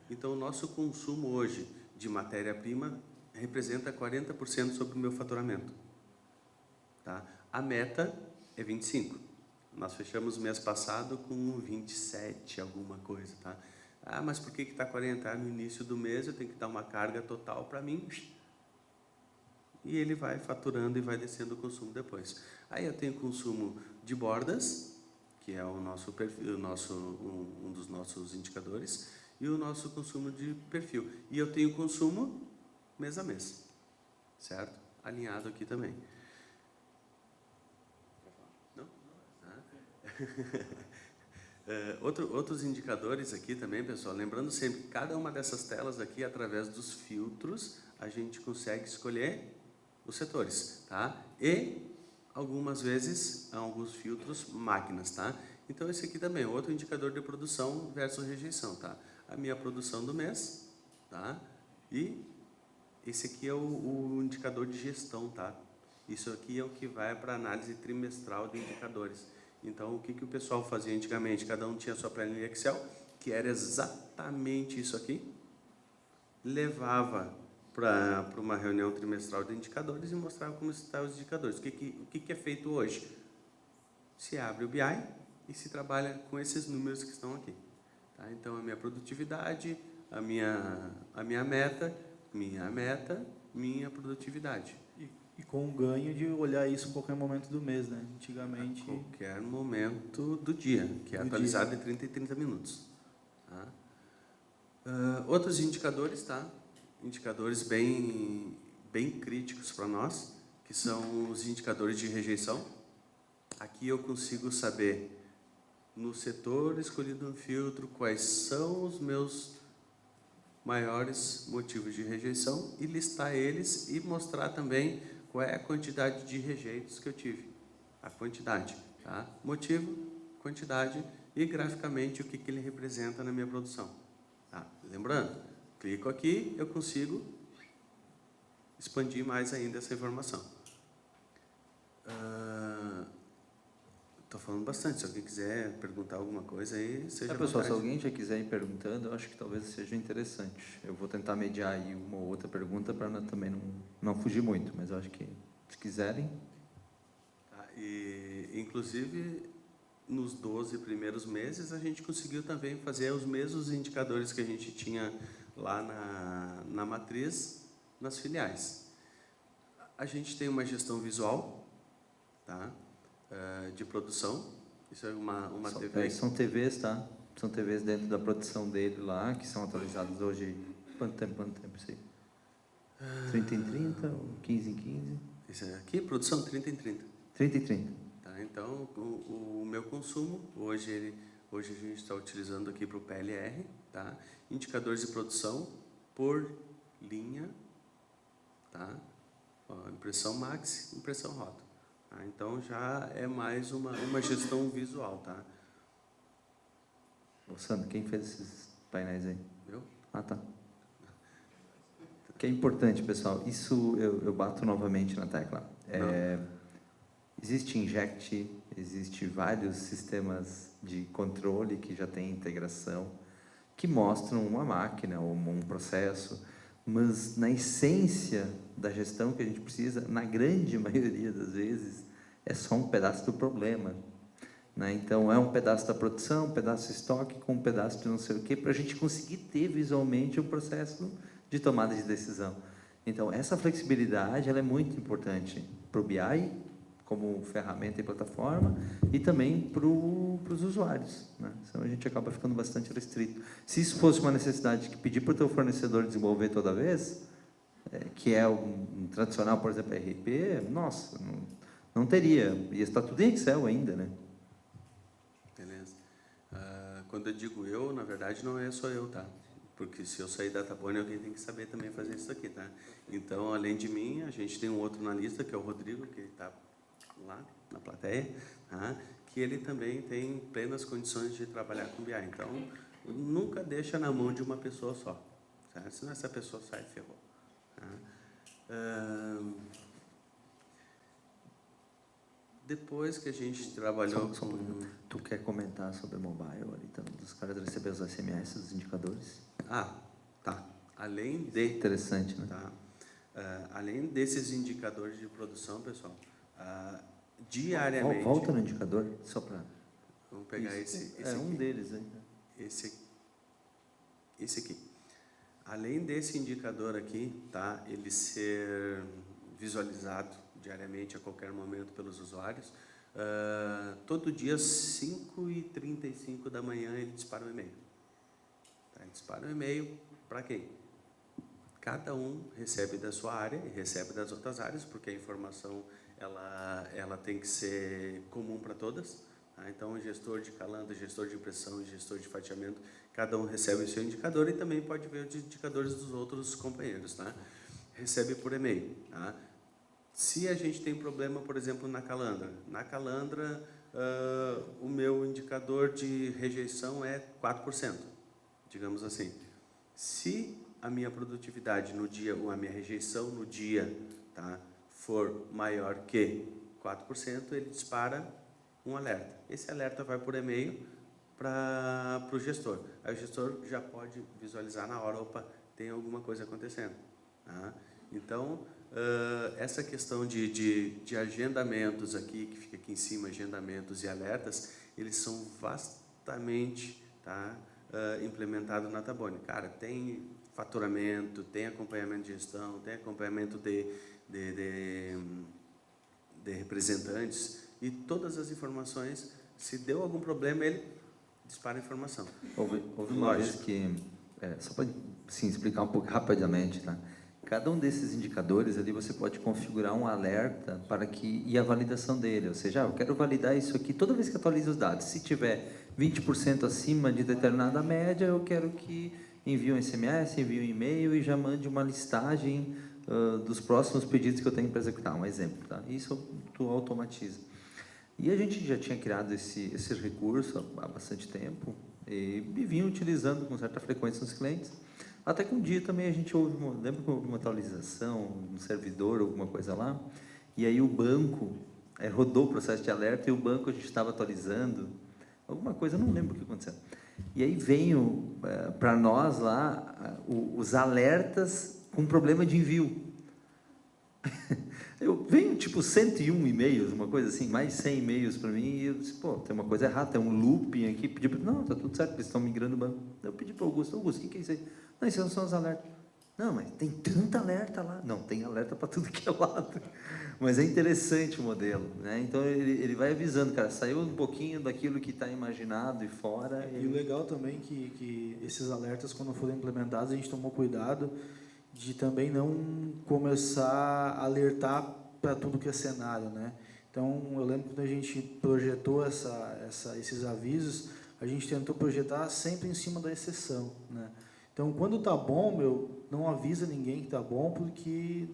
Então, o nosso consumo hoje de matéria-prima representa 40% sobre o meu faturamento. Tá? A meta é 25%. Nós fechamos o mês passado com 27, alguma coisa. Tá? Mas por que está 40%? No início do mês eu tenho que dar uma carga total para mim. E ele vai faturando e vai descendo o consumo depois. Aí eu tenho consumo de bordas, que é o nosso perfil, um dos nossos indicadores, e o nosso consumo de perfil. E eu tenho consumo mês a mês, certo? Alinhado aqui também. Não? Outros indicadores aqui também, pessoal, lembrando sempre, cada uma dessas telas aqui, através dos filtros, a gente consegue escolher os setores, tá? E algumas vezes, alguns filtros, máquinas, tá? Então esse aqui também, outro indicador de produção versus rejeição, tá? A minha produção do mês, tá? E esse aqui é o indicador de gestão, tá? Isso aqui é o que vai para análise trimestral de indicadores. Então, o que o pessoal fazia antigamente? Cada um tinha a sua planilha Excel, que era exatamente isso aqui, levava para uma reunião trimestral de indicadores e mostrava como estão os indicadores. O que é feito hoje? Se abre o BI e se trabalha com esses números que estão aqui. Tá? Então, a minha produtividade, a minha meta, minha produtividade. E com o ganho de olhar isso em qualquer momento do mês, né? Antigamente... A qualquer momento do dia, que é atualizado de 30 em 30 minutos. Tá? Outros indicadores, tá? Indicadores bem críticos para nós, que são os indicadores de rejeição. Aqui eu consigo saber, no setor escolhido no filtro, quais são os meus maiores motivos de rejeição e listar eles e mostrar também qual é a quantidade de rejeitos que eu tive. A quantidade, tá? Motivo, quantidade e graficamente o que ele representa na minha produção. Tá? Lembrando, clico aqui, eu consigo expandir mais ainda essa informação. Estou falando bastante, se alguém quiser perguntar alguma coisa aí, seja pessoal, se alguém já quiser ir perguntando, eu acho que talvez seja interessante. Eu vou tentar mediar aí uma ou outra pergunta para também não fugir muito, mas eu acho que se quiserem... Tá, e, inclusive, nos 12 primeiros meses, a gente conseguiu também fazer os mesmos indicadores que a gente tinha lá na matriz, nas filiais. A gente tem uma gestão visual, tá? De produção. Isso é uma TV. São TVs, tá? São TVs dentro da produção dele lá, que são atualizadas hoje. Quanto tempo isso aí? 30 em 30, ou 15 em 15? Isso aqui, produção 30 em 30. 30 em 30. Tá? Então, o meu consumo, hoje a gente está utilizando aqui para o PLR, tá? Indicadores de produção por linha, tá? Ó, impressão Max, impressão Rota. Tá? Então, já é mais uma gestão visual, tá? Ô, Sandro, quem fez esses painéis aí? Eu? Ah, tá. Que é importante, pessoal. Isso eu bato novamente na tecla. Existe Inject, existe vários sistemas de controle que já têm integração, que mostram uma máquina ou um processo, mas na essência da gestão que a gente precisa, na grande maioria das vezes, é só um pedaço do problema. Né? Então, é um pedaço da produção, um pedaço de estoque, com um pedaço de não sei o quê, para a gente conseguir ter visualmente o processo de tomada de decisão. Então, essa flexibilidade ela é muito importante para o BI, como ferramenta e plataforma, e também para os usuários. Né? Senão a gente acaba ficando bastante restrito. Se isso fosse uma necessidade que pedir para o teu fornecedor desenvolver toda vez, que é um tradicional, por exemplo, RP, nossa, não teria. Ia estar tudo em Excel ainda, né? Beleza. Quando eu digo eu, na verdade, não é só eu, tá? Porque se eu sair da Tabone, alguém tem que saber também fazer isso aqui, tá? Então, além de mim, a gente tem um outro na lista, que é o Rodrigo, que está lá na plateia, tá? Que ele também tem plenas condições de trabalhar com BI. Então, nunca deixa na mão de uma pessoa só, certo? Senão essa pessoa sai e ferrou. Tá? Depois que a gente trabalhou com... Tu quer comentar sobre mobile ali também, dos caras receber os SMS, os indicadores? Tá. Além de... Interessante, né? Tá? Além desses indicadores de produção, pessoal, diariamente... Volta no indicador, só para... Vamos pegar esse é aqui. um deles, hein? Esse aqui. Além desse indicador aqui, tá? Ele ser visualizado diariamente, a qualquer momento, pelos usuários, todo dia, 5h35 da manhã, ele dispara um e-mail. Tá? Ele dispara um e-mail para quem? Cada um recebe da sua área e recebe das outras áreas, porque a informação ela tem que ser comum para todas. Tá? Então, o gestor de calandra, gestor de impressão, gestor de fatiamento, cada um recebe o seu indicador e também pode ver os indicadores dos outros companheiros. Tá? Recebe por e-mail. Tá? Se a gente tem problema, por exemplo, na calandra, o meu indicador de rejeição é 4%, digamos assim. Se a minha produtividade no dia, ou a minha rejeição no dia, tá, for maior que 4%, ele dispara um alerta. Esse alerta vai por e-mail para o gestor. Aí o gestor já pode visualizar na hora, opa, tem alguma coisa acontecendo. Tá? Então, essa questão de agendamentos aqui, que fica aqui em cima, agendamentos e alertas, eles são vastamente, tá, implementados na Tabone. Cara, tem faturamento, tem acompanhamento de gestão, tem acompanhamento de representantes, e todas as informações, se deu algum problema, ele dispara a informação. Houve uma vez que, só para assim, explicar um pouco rapidamente, tá? Cada um desses indicadores ali você pode configurar um alerta para que e a validação dele, ou seja, eu quero validar isso aqui toda vez que atualiza os dados. Se tiver 20% acima de determinada média, eu quero que envie um SMS, envie um e-mail e já mande uma listagem dos próximos pedidos que eu tenho para executar, um exemplo, tá? Isso tu automatiza. E a gente já tinha criado esse recurso há bastante tempo e vinha utilizando com certa frequência nos clientes. Até que um dia também a gente lembra que houve uma atualização no servidor, alguma coisa lá, e aí o banco, rodou o processo de alerta e o banco a gente estava atualizando, alguma coisa, não lembro o que aconteceu. E aí veio para nós lá os alertas com problema de envio. Eu venho tipo 101 e-mails, uma coisa assim, mais 100 e-mails para mim, e eu disse, pô, tem uma coisa errada, tem um looping aqui, não, tá tudo certo, eles estão migrando o banco. Eu pedi para o Augusto, o que é isso aí? Não, esses não são os alertas. Não, mas tem tanta alerta lá. Não, tem alerta para tudo que é lado. Mas é interessante o modelo, né? Então ele vai avisando, cara, saiu um pouquinho daquilo que está imaginado e fora. E o legal também que esses alertas, quando foram implementados, a gente tomou cuidado de também não começar a alertar para tudo que é cenário, né? Então, eu lembro quando a gente projetou esses avisos, a gente tentou projetar sempre em cima da exceção, né? Então, quando tá bom, não avisa ninguém que tá bom, porque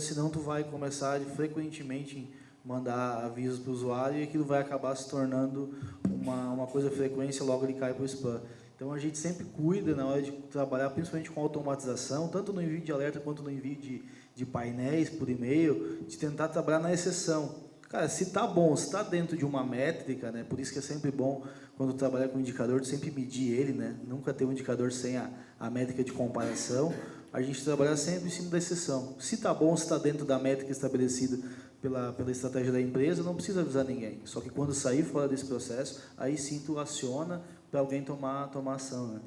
senão tu vai começar frequentemente mandar avisos para o usuário e aquilo vai acabar se tornando uma coisa frequência, logo ele cai para o spam. Então, a gente sempre cuida na hora de trabalhar, principalmente com automatização, tanto no envio de alerta quanto no envio de painéis por e-mail, de tentar trabalhar na exceção. Cara, se está bom, se está dentro de uma métrica, né? Por isso que é sempre bom, quando trabalhar com indicador, de sempre medir ele, né? Nunca ter um indicador sem a métrica de comparação. A gente trabalhar sempre em cima da exceção. Se está bom, se está dentro da métrica estabelecida pela estratégia da empresa, não precisa avisar ninguém. Só que quando sair fora desse processo, aí sim tu aciona para alguém tomar ação, né?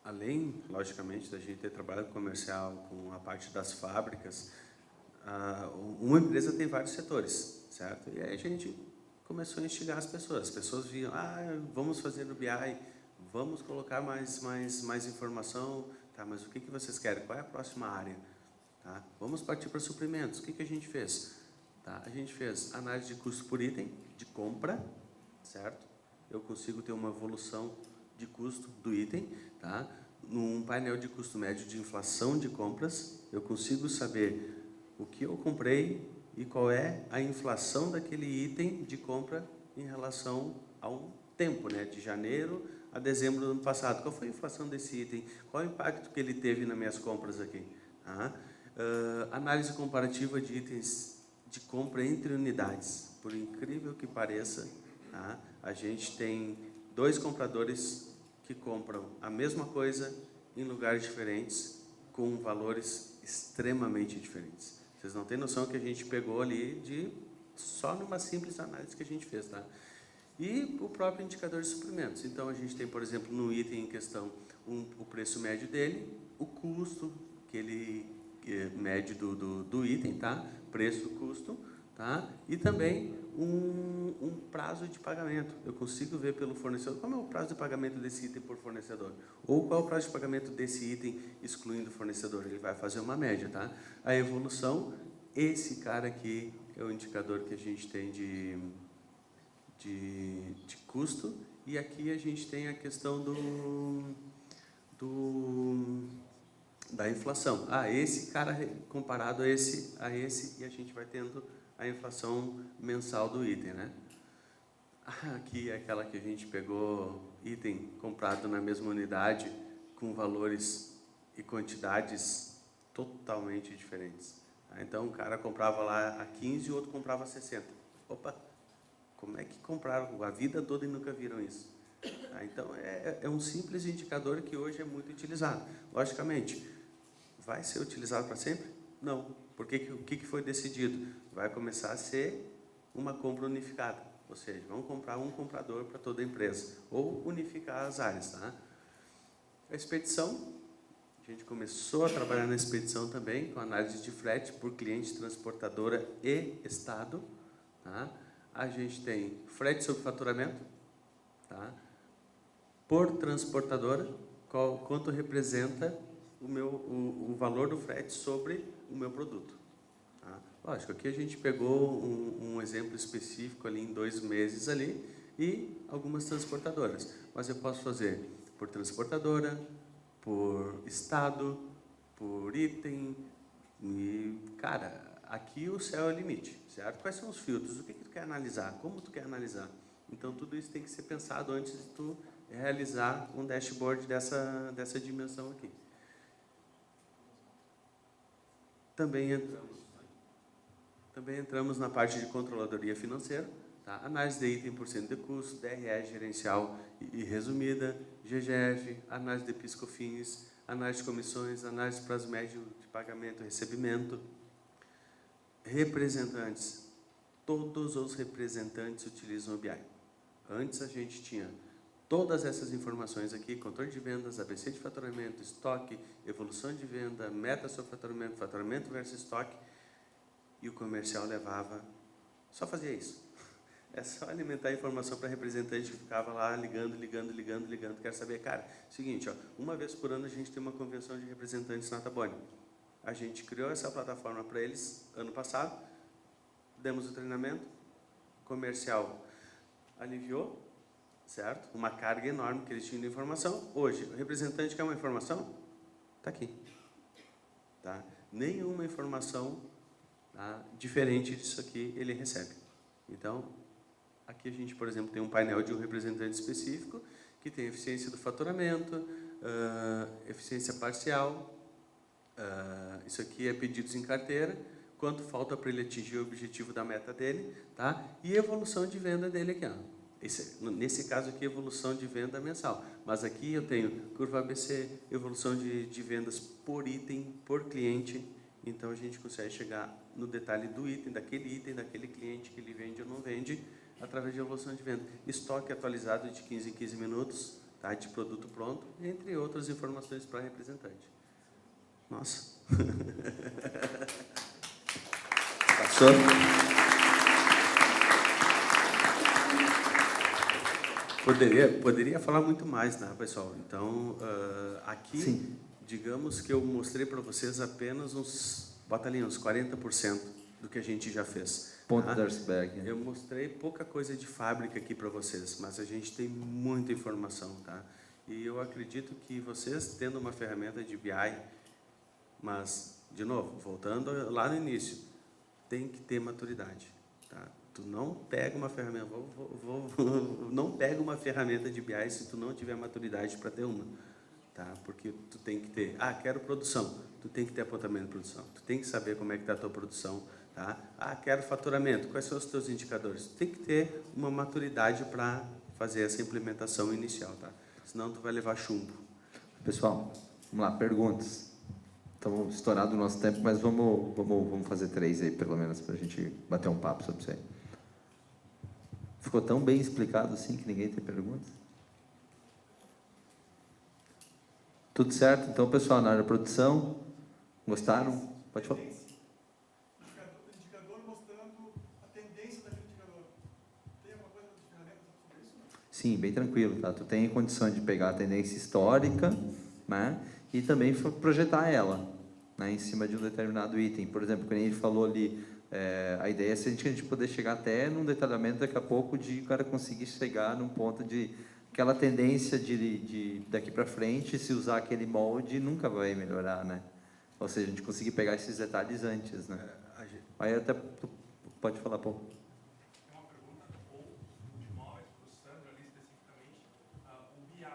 Além, logicamente, da gente ter trabalhado comercial com a parte das fábricas, uma empresa tem vários setores, certo? E aí a gente começou a instigar as pessoas viam, vamos fazer no BI, vamos colocar mais informação, tá, mas o que vocês querem? Qual é a próxima área? Tá? Vamos partir para suprimentos. O que a gente fez? Tá? A gente fez análise de custo por item, de compra, certo? Eu consigo ter uma evolução de custo do item, tá? Num painel de custo médio de inflação de compras, eu consigo saber o que eu comprei e qual é a inflação daquele item de compra em relação a um tempo, né? De janeiro a dezembro do ano passado. Qual foi a inflação desse item? Qual o impacto que ele teve nas minhas compras aqui? Tá? Análise comparativa de itens de compra entre unidades. Por incrível que pareça, tá? A gente tem 2 compradores que compram a mesma coisa em lugares diferentes, com valores extremamente diferentes. Vocês não têm noção que a gente pegou ali só numa simples análise que a gente fez, tá? E o próprio indicador de suprimentos. Então, a gente tem, por exemplo, no item em questão, o preço médio dele, o custo que ele médio do item, tá? Preço, custo, tá? E também um prazo de pagamento. Eu consigo ver pelo fornecedor qual é o prazo de pagamento desse item por fornecedor. Ou qual é o prazo de pagamento desse item excluindo o fornecedor. Ele vai fazer uma média, tá? A evolução, esse cara aqui é o indicador que a gente tem de custo. E aqui a gente tem a questão da inflação. Esse cara comparado a esse, e a gente vai tendo a inflação mensal do item, né? Aqui é aquela que a gente pegou item comprado na mesma unidade com valores e quantidades totalmente diferentes. Então, o cara comprava lá a 15 e o outro comprava a 60. Opa, como é que compraram a vida toda e nunca viram isso? Então, é um simples indicador que hoje é muito utilizado. Logicamente, vai ser utilizado para sempre? Não. Porque o que foi decidido? Vai começar a ser uma compra unificada. Ou seja, vamos comprar um comprador para toda a empresa. Ou unificar as áreas, tá? A expedição, a gente começou a trabalhar na expedição também, com análise de frete por cliente, transportadora e estado, tá? A gente tem frete sobre faturamento, tá? Por transportadora, quanto representa o valor do frete sobre o meu produto. Tá? Lógico, aqui a gente pegou um exemplo específico ali em 2 meses ali e algumas transportadoras. Mas eu posso fazer por transportadora, por estado, por item e, cara, aqui o céu é o limite, certo? Quais são os filtros? O que tu quer analisar? Como tu quer analisar? Então, tudo isso tem que ser pensado antes de tu realizar um dashboard dessa dimensão aqui. Também entramos na parte de controladoria financeira, tá? Análise de item por cento de custo, DRE gerencial e resumida, GGF, análise de PIS/COFINS, análise de comissões, análise de prazo médio de pagamento e recebimento. Representantes. Todos os representantes utilizam o BI. Antes a gente tinha Todas essas informações aqui, controle de vendas, ABC de faturamento, estoque, evolução de venda, meta sobre faturamento, faturamento versus estoque, e o comercial levava, só fazia isso. É só alimentar a informação para representante que ficava lá ligando. Quero saber, cara, seguinte, ó, uma vez por ano a gente tem uma convenção de representantes na Tabone. A gente criou essa plataforma para eles ano passado, demos o treinamento, comercial aliviou, certo? Uma carga enorme que eles tinham de informação. Hoje, o representante quer uma informação? Está aqui. Tá? Nenhuma informação, tá, diferente disso aqui ele recebe. Então, aqui a gente, por exemplo, tem um painel de um representante específico que tem eficiência do faturamento, eficiência parcial, isso aqui é pedidos em carteira, quanto falta para ele atingir o objetivo da meta dele, tá? E evolução de venda dele aqui, ó. Nesse caso aqui, evolução de venda mensal. Mas aqui eu tenho curva ABC, evolução de vendas por item, por cliente. Então, a gente consegue chegar no detalhe do item, daquele cliente que ele vende ou não vende, através de evolução de venda. Estoque atualizado de 15 em 15 minutos, tá? De produto pronto, entre outras informações para representante. Nossa! Passou? Poderia falar muito mais, né, pessoal? Então, aqui, sim, digamos que eu mostrei para vocês apenas uns 40% do que a gente já fez. Ponto do iceberg. Eu mostrei pouca coisa de fábrica aqui para vocês, mas a gente tem muita informação, tá? E eu acredito que vocês, tendo uma ferramenta de BI, mas, de novo, voltando lá no início, tem que ter maturidade, tá? Tu não pega uma ferramenta, não pega uma ferramenta de BI se tu não tiver maturidade para ter uma, tá? Porque tu tem que ter, quero produção, tu tem que ter apontamento de produção, tu tem que saber como é que está a tua produção, tá? Quero faturamento, quais são os teus indicadores? Tu tem que ter uma maturidade para fazer essa implementação inicial, tá? Senão tu vai levar chumbo. Pessoal, vamos lá, perguntas. Estamos estourados o nosso tempo, mas vamos fazer 3 aí, pelo menos, para a gente bater um papo sobre isso aí. Ficou tão bem explicado assim que ninguém tem perguntas? Tudo certo? Então, pessoal, na área de produção, gostaram? Pode falar. Indicador mostrando a tendência daquele indicador. Tem alguma coisa de ferramenta sobre isso? Não? Sim, bem tranquilo, tá? Tu tem condição de pegar a tendência histórica, né? E também projetar ela, né? Em cima de um determinado item. Por exemplo, quando a gente falou ali, a ideia é se a gente poder chegar até num detalhamento daqui a pouco de o cara conseguir chegar num ponto de aquela tendência de daqui para frente, se usar aquele molde, nunca vai melhorar, né? Ou seja, a gente conseguir pegar esses detalhes antes, né? Aí até pode falar, pô. Tem uma pergunta, ou de Mauro, para o Sandro ali especificamente. O BI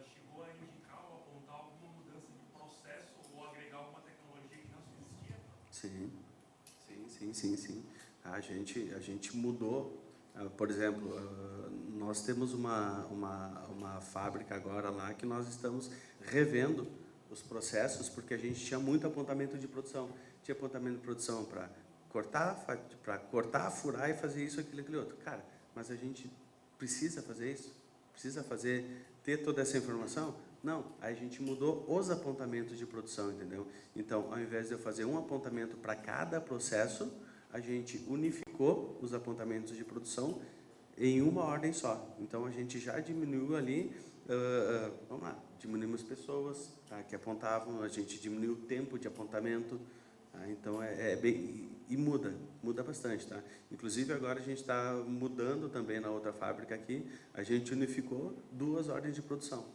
chegou a indicar ou apontar alguma mudança de processo ou agregar alguma tecnologia que não existia? Sim. A gente mudou, por exemplo, nós temos uma fábrica agora lá que nós estamos revendo os processos, porque a gente tinha muito apontamento de produção. Tinha apontamento de produção para cortar, furar e fazer isso, aquilo, aquele outro. Cara, mas a gente precisa fazer isso? Precisa ter toda essa informação? Não, aí a gente mudou os apontamentos de produção, entendeu? Então, ao invés de eu fazer um apontamento para cada processo, a gente unificou os apontamentos de produção em uma ordem só. Então, a gente já diminuiu ali, vamos lá, diminuímos pessoas, tá, que apontavam, a gente diminuiu o tempo de apontamento, tá? Então, e muda bastante, tá? Inclusive, agora a gente está mudando também na outra fábrica aqui, a gente unificou 2 ordens de produção,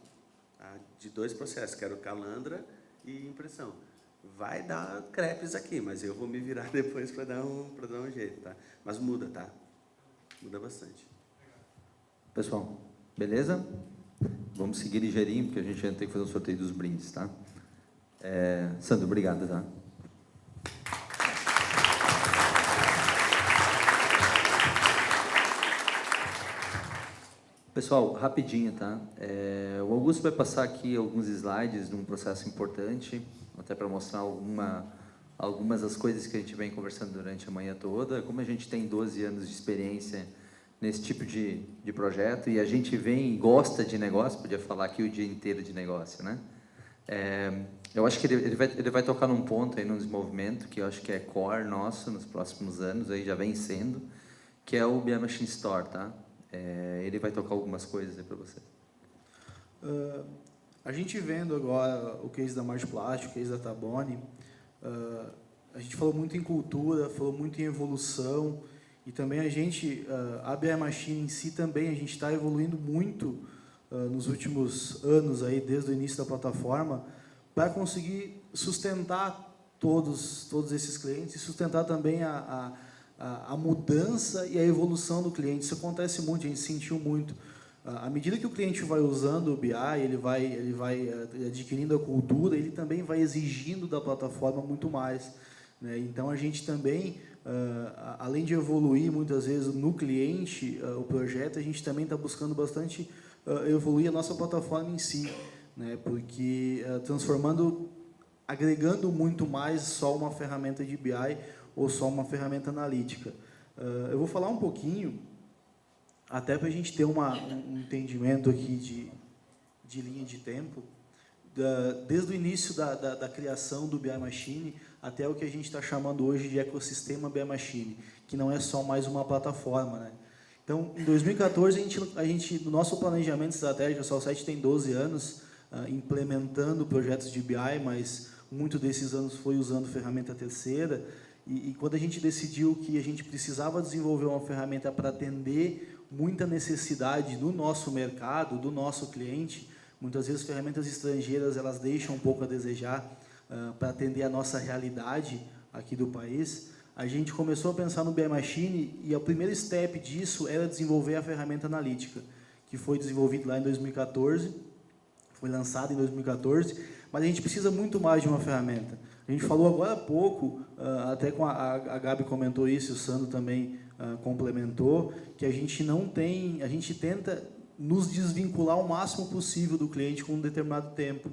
tá? De 2 processos, que era o calandra e impressão. Vai dar crepes aqui, mas eu vou me virar depois para dar um jeito, tá? Mas muda, tá? Muda bastante. Pessoal, beleza? Vamos seguir ligeirinho, porque a gente ainda tem que fazer um sorteio dos brindes, tá? Sandro, obrigado, tá? Pessoal, rapidinho, tá? O Augusto vai passar aqui alguns slides de um processo importante, até para mostrar algumas das coisas que a gente vem conversando durante a manhã toda. Como a gente tem 12 anos de experiência nesse tipo de projeto, e a gente vem e gosta de negócio, podia falar aqui o dia inteiro de negócio, né? Eu acho que ele vai tocar num ponto aí no desenvolvimento, que eu acho que é core nosso nos próximos anos, aí já vem sendo, que é o BI Machine Store, tá? Ele vai tocar algumas coisas aí para você. A gente vendo agora o case da Martiplástico, o case da Tabone, a gente falou muito em cultura, falou muito em evolução, e também a BI Machine em si também, a gente está evoluindo muito nos últimos anos, aí, desde o início da plataforma, para conseguir sustentar todos esses clientes e sustentar também a mudança e a evolução do cliente. Isso acontece muito, a gente sentiu muito. À medida que o cliente vai usando o BI, ele vai adquirindo a cultura, ele também vai exigindo da plataforma muito mais, né? Então, a gente também, além de evoluir muitas vezes no cliente, o projeto, a gente também está buscando bastante evoluir a nossa plataforma em si, né? Porque agregando muito mais só uma ferramenta de BI ou só uma ferramenta analítica. Eu vou falar um pouquinho, até para a gente ter um entendimento aqui de linha de tempo, desde o início da criação do BI Machine até o que a gente está chamando hoje de ecossistema BI Machine, que não é só mais uma plataforma, né? Então, em 2014, no nosso planejamento estratégico, a Solsite tem 12 anos implementando projetos de BI, mas muito desses anos foi usando ferramenta terceira, e quando a gente decidiu que a gente precisava desenvolver uma ferramenta para atender muita necessidade no nosso mercado, do nosso cliente, muitas vezes ferramentas estrangeiras elas deixam um pouco a desejar para atender a nossa realidade aqui do país, a gente começou a pensar no BI Machine e o primeiro step disso era desenvolver a ferramenta analítica, que foi desenvolvida lá em 2014, foi lançada em 2014, mas a gente precisa muito mais de uma ferramenta. A gente falou agora há pouco, até com a Gabi comentou isso, o Sandro também complementou, que a gente tenta nos desvincular o máximo possível do cliente com um determinado tempo.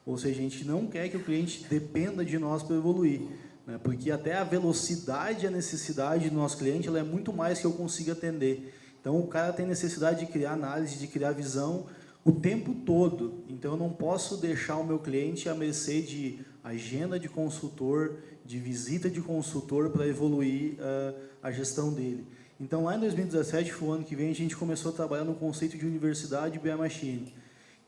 Ou seja, a gente não quer que o cliente dependa de nós para evoluir, né? Porque até a velocidade e a necessidade do nosso cliente ela é muito mais que eu consiga atender. Então, o cara tem necessidade de criar análise, de criar visão o tempo todo. Então, eu não posso deixar o meu cliente à mercê de agenda de consultor, de visita de consultor para evoluir a gestão dele. Então, lá em 2017, foi o ano que vem, a gente começou a trabalhar no conceito de universidade BI Machine,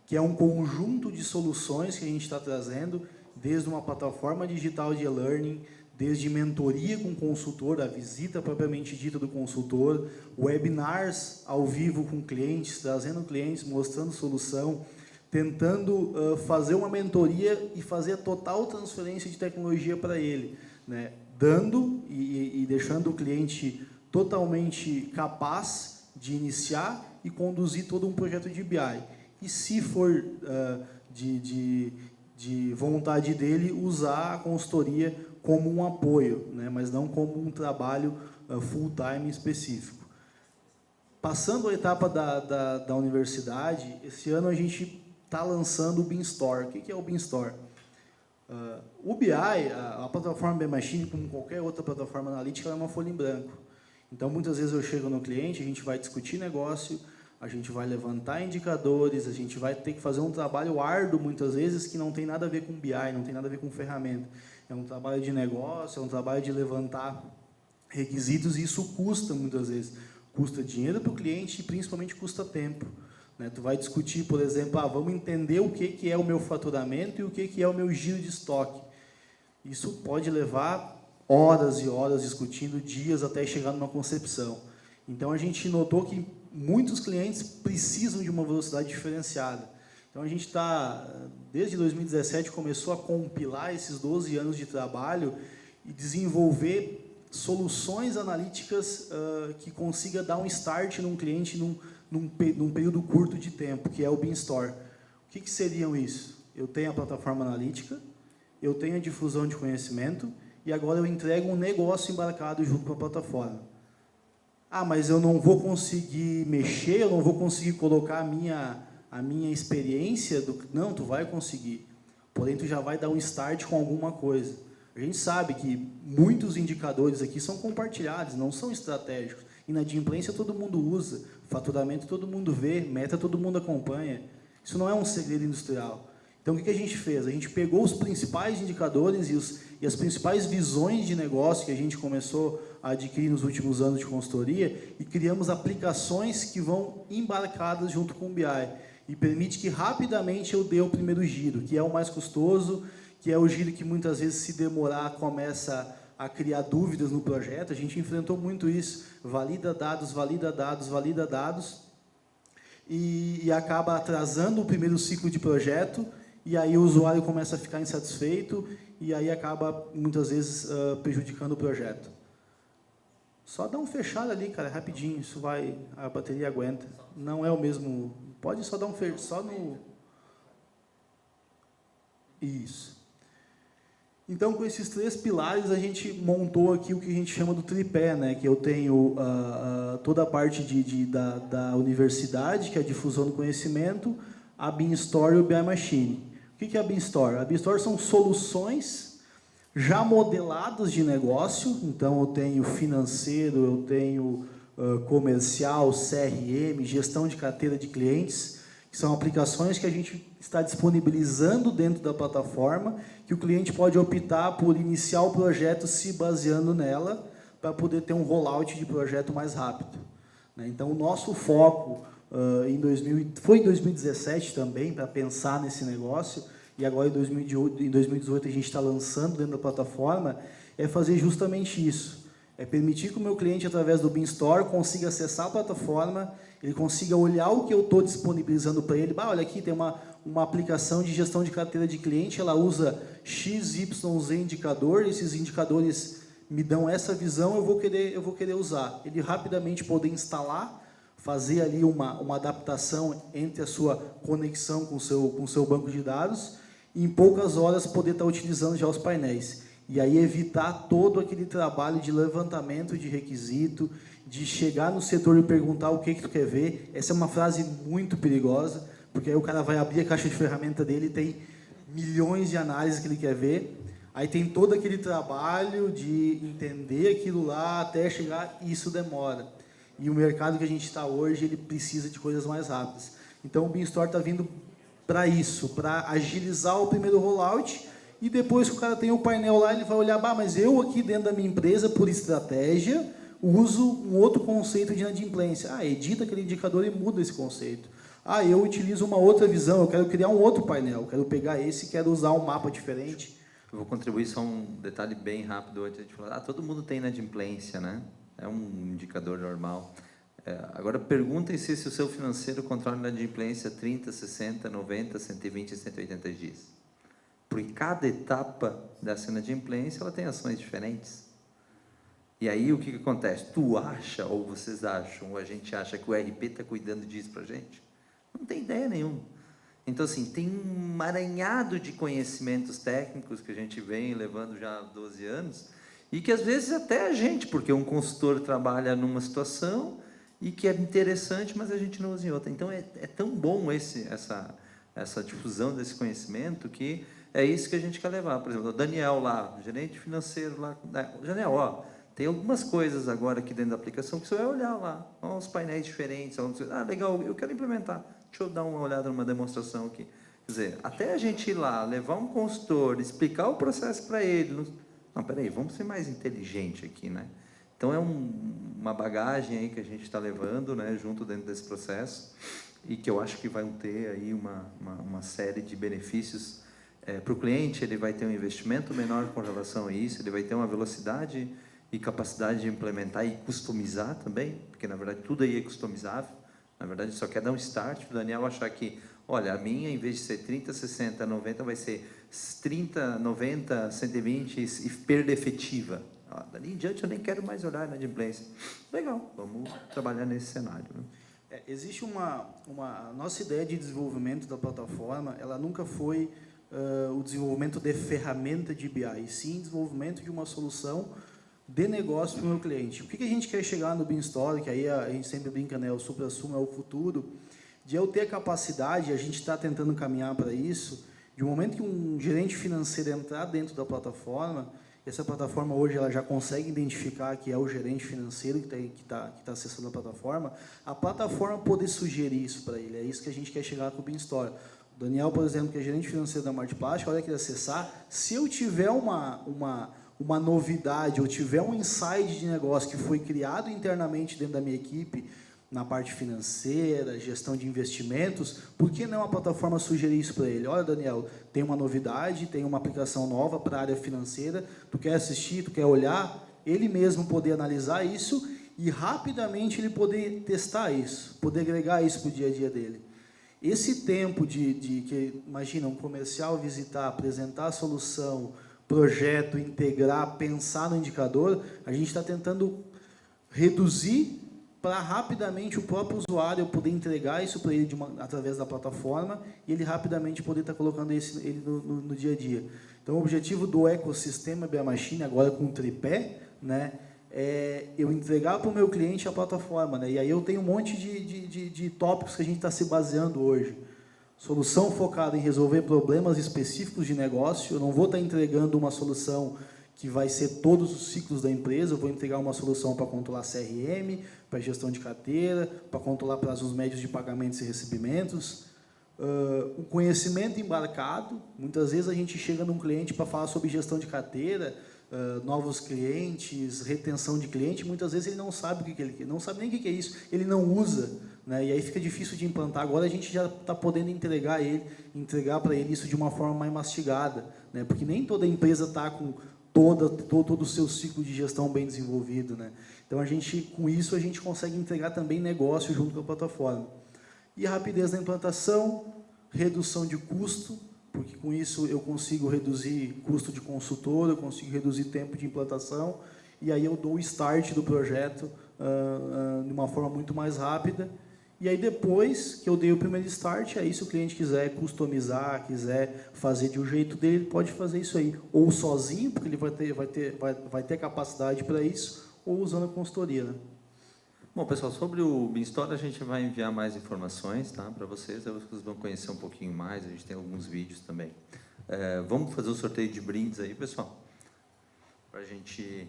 que é um conjunto de soluções que a gente está trazendo, desde uma plataforma digital de e-learning, desde mentoria com consultor, a visita propriamente dita do consultor, webinars ao vivo com clientes, trazendo clientes, mostrando solução, tentando fazer uma mentoria e fazer a total transferência de tecnologia para ele, né? Dando e deixando o cliente totalmente capaz de iniciar e conduzir todo um projeto de BI. E se for de vontade dele, usar a consultoria como um apoio, né? Mas não como um trabalho full-time específico. Passando a etapa da universidade, esse ano a gente está lançando o Beanstore. O que é o Beanstore? O BI, a plataforma BI Machine, como qualquer outra plataforma analítica, ela é uma folha em branco. Então, muitas vezes eu chego no cliente, a gente vai discutir negócio, a gente vai levantar indicadores, a gente vai ter que fazer um trabalho árduo, muitas vezes, que não tem nada a ver com BI, não tem nada a ver com ferramenta. É um trabalho de negócio, é um trabalho de levantar requisitos, e isso custa, muitas vezes. Custa dinheiro para o cliente e, principalmente, custa tempo, né? Tu vai discutir, por exemplo, vamos entender o que é o meu faturamento e o que é o meu giro de estoque. Isso pode levar horas e horas discutindo, dias até chegar numa concepção. Então, a gente notou que muitos clientes precisam de uma velocidade diferenciada. Então, a gente está, desde 2017, começou a compilar esses 12 anos de trabalho e desenvolver soluções analíticas que consiga dar um start num cliente num período curto de tempo, que é o Beanstore. O que seriam isso? Eu tenho a plataforma analítica, eu tenho a difusão de conhecimento e agora eu entrego um negócio embarcado junto com a plataforma. Mas eu não vou conseguir mexer, eu não vou conseguir colocar a minha experiência. Não, tu vai conseguir. Porém, tu já vai dar um start com alguma coisa. A gente sabe que muitos indicadores aqui são compartilhados, não são estratégicos. Inadimplência todo mundo usa, faturamento todo mundo vê, meta todo mundo acompanha. Isso não é um segredo industrial. Então, o que a gente fez? A gente pegou os principais indicadores e as principais visões de negócio que a gente começou a adquirir nos últimos anos de consultoria e criamos aplicações que vão embarcadas junto com o BI e permite que rapidamente eu dê o primeiro giro, que é o mais custoso, que é o giro que muitas vezes, se demorar, começa a criar dúvidas no projeto. A gente enfrentou muito isso, valida dados, valida dados, valida dados, e acaba atrasando o primeiro ciclo de projeto, e aí o usuário começa a ficar insatisfeito, e aí acaba, muitas vezes, prejudicando o projeto. Só dá um fechado ali, cara, rapidinho, isso vai, a bateria aguenta. Não é o mesmo, pode só dar um fechado, só no... Isso. Então, com esses 3 pilares, a gente montou aqui o que a gente chama do tripé, né? Que eu tenho toda a parte da universidade, que é a difusão do conhecimento, a Beanstore e o BI Machine. O que é a Beanstore? A Beanstore são soluções já modeladas de negócio. Então, eu tenho financeiro, eu tenho comercial, CRM, gestão de carteira de clientes, que são aplicações que a gente está disponibilizando dentro da plataforma, que o cliente pode optar por iniciar o projeto se baseando nela, para poder ter um rollout de projeto mais rápido. Então, o nosso foco foi em 2017 também, para pensar nesse negócio, e agora em 2018 a gente está lançando dentro da plataforma, é fazer justamente isso. É permitir que o meu cliente, através do Beanstore, consiga acessar a plataforma, ele consiga olhar o que eu estou disponibilizando para ele. Olha aqui, tem uma aplicação de gestão de carteira de cliente, ela usa X, Y, Z indicador, esses indicadores me dão essa visão, eu vou querer usar. Ele rapidamente poder instalar, fazer ali uma adaptação entre a sua conexão com o seu banco de dados, e em poucas horas poder estar utilizando já os painéis. E aí evitar todo aquele trabalho de levantamento de requisito, de chegar no setor e perguntar o que tu quer ver. Essa é uma frase muito perigosa, porque aí o cara vai abrir a caixa de ferramenta dele e tem milhões de análises que ele quer ver. Aí tem todo aquele trabalho de entender aquilo lá até chegar, e isso demora. E o mercado que a gente está hoje, ele precisa de coisas mais rápidas. Então o Beanstore está vindo para isso, para agilizar o primeiro rollout. E depois que o cara tem o painel lá, ele vai olhar, mas eu aqui dentro da minha empresa, por estratégia, uso um outro conceito de inadimplência. Edita aquele indicador e muda esse conceito. Eu utilizo uma outra visão, eu quero criar um outro painel, eu quero pegar esse e quero usar um mapa diferente. Eu vou contribuir só um detalhe bem rápido antes de falar. Todo mundo tem inadimplência, né? É um indicador normal. Agora, perguntem-se se o seu financeiro controla a inadimplência 30, 60, 90, 120 e 180 dias. Porque cada etapa dessa inadimplência, ela tem ações diferentes. E aí, o que acontece? Tu acha, ou vocês acham, ou a gente acha que o RP está cuidando disso para a gente? Não tem ideia nenhuma. Então, assim, tem um emaranhado de conhecimentos técnicos que a gente vem levando já há 12 anos, e que, às vezes, até a gente, porque um consultor trabalha numa situação e que é interessante, mas a gente não usa em outra. Então, é tão bom essa difusão desse conhecimento que é isso que a gente quer levar. Por exemplo, o Daniel lá, gerente financeiro lá. Daniel, tem algumas coisas agora aqui dentro da aplicação que você vai olhar lá. Uns painéis diferentes. Legal, eu quero implementar. Deixa eu dar uma olhada numa demonstração aqui. Quer dizer, até a gente ir lá, levar um consultor, explicar o processo para ele. Não, peraí, vamos ser mais inteligente aqui, né? Então, é uma bagagem aí que a gente está levando, né, junto dentro desse processo, e que eu acho que vai ter aí uma série de benefícios. Para o cliente, ele vai ter um investimento menor com relação a isso, ele vai ter uma velocidade e capacidade de implementar e customizar também, porque, na verdade, tudo aí é customizável. Na verdade, só quer dar um start para o Daniel achar que, olha, a minha, em vez de ser 30, 60, 90, vai ser 30, 90, 120 e perda efetiva. Dali em diante, eu nem quero mais olhar a inadimplência. Legal, vamos trabalhar nesse cenário, né? Existe a nossa ideia de desenvolvimento da plataforma, ela nunca foi o desenvolvimento de ferramenta de BI, e sim desenvolvimento de uma solução de negócio para o meu cliente. O que a gente quer chegar no Beanstore, que aí a gente sempre brinca, né, o supra-sumo é o futuro, de eu ter a capacidade, a gente está tentando caminhar para isso, de um momento que um gerente financeiro entrar dentro da plataforma, Essa plataforma hoje ela já consegue identificar que é o gerente financeiro que tá acessando a plataforma poder sugerir isso para ele. É isso que a gente quer chegar com o BeanStore. O Daniel, por exemplo, que é gerente financeiro da Martplast, a hora que ele acessar, se eu tiver uma novidade, ou tiver um insight de negócio que foi criado internamente dentro da minha equipe, na parte financeira, gestão de investimentos, por que não a plataforma sugerir isso para ele? Olha, Daniel, tem uma novidade, tem uma aplicação nova para a área financeira, tu quer assistir, tu quer olhar, ele mesmo poder analisar isso e rapidamente ele poder testar isso, poder agregar isso para o dia a dia dele. Esse tempo que, imagina, um comercial visitar, apresentar a solução, projeto, integrar, pensar no indicador, a gente está tentando reduzir para rapidamente o próprio usuário poder entregar isso para ele através da plataforma e ele rapidamente poder estar colocando ele no dia a dia. Então, o objetivo do ecossistema BI Machine, agora com o tripé, né, é eu entregar para o meu cliente a plataforma. Né, e aí eu tenho um monte de tópicos que a gente está se baseando hoje. Solução focada em resolver problemas específicos de negócio. Eu não vou estar entregando uma solução que vai ser todos os ciclos da empresa, eu vou entregar uma solução para controlar CRM, para gestão de carteira, para controlar prazos médios de pagamentos e recebimentos. O conhecimento embarcado, muitas vezes a gente chega num cliente para falar sobre gestão de carteira, novos clientes, retenção de cliente, muitas vezes ele não sabe o que ele quer, não sabe nem o que é isso, ele não usa, né? E aí fica difícil de implantar. Agora a gente já está podendo entregar para ele isso de uma forma mais mastigada, né? Porque nem toda empresa está com todo o seu ciclo de gestão bem desenvolvido, né? Então, com isso, a gente consegue entregar também negócio junto com a plataforma. E a rapidez da implantação, redução de custo, porque com isso eu consigo reduzir custo de consultor, eu consigo reduzir tempo de implantação, e aí eu dou o start do projeto de uma forma muito mais rápida. E aí, depois que eu dei o primeiro start, aí se o cliente quiser customizar, quiser fazer de um jeito dele, ele pode fazer isso aí. Ou sozinho, porque ele vai ter capacidade para isso, ou usando a consultoria. Né? Bom, pessoal, sobre o BeanStore, a gente vai enviar mais informações, tá, para vocês. Aí vocês vão conhecer um pouquinho mais, a gente tem alguns vídeos também. Vamos fazer o sorteio de brindes aí, pessoal? Para a gente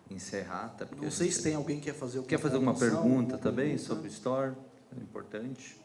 encerrar. Tá, não sei se tem alguém que quer fazer alguma pergunta também sobre o Store? É importante.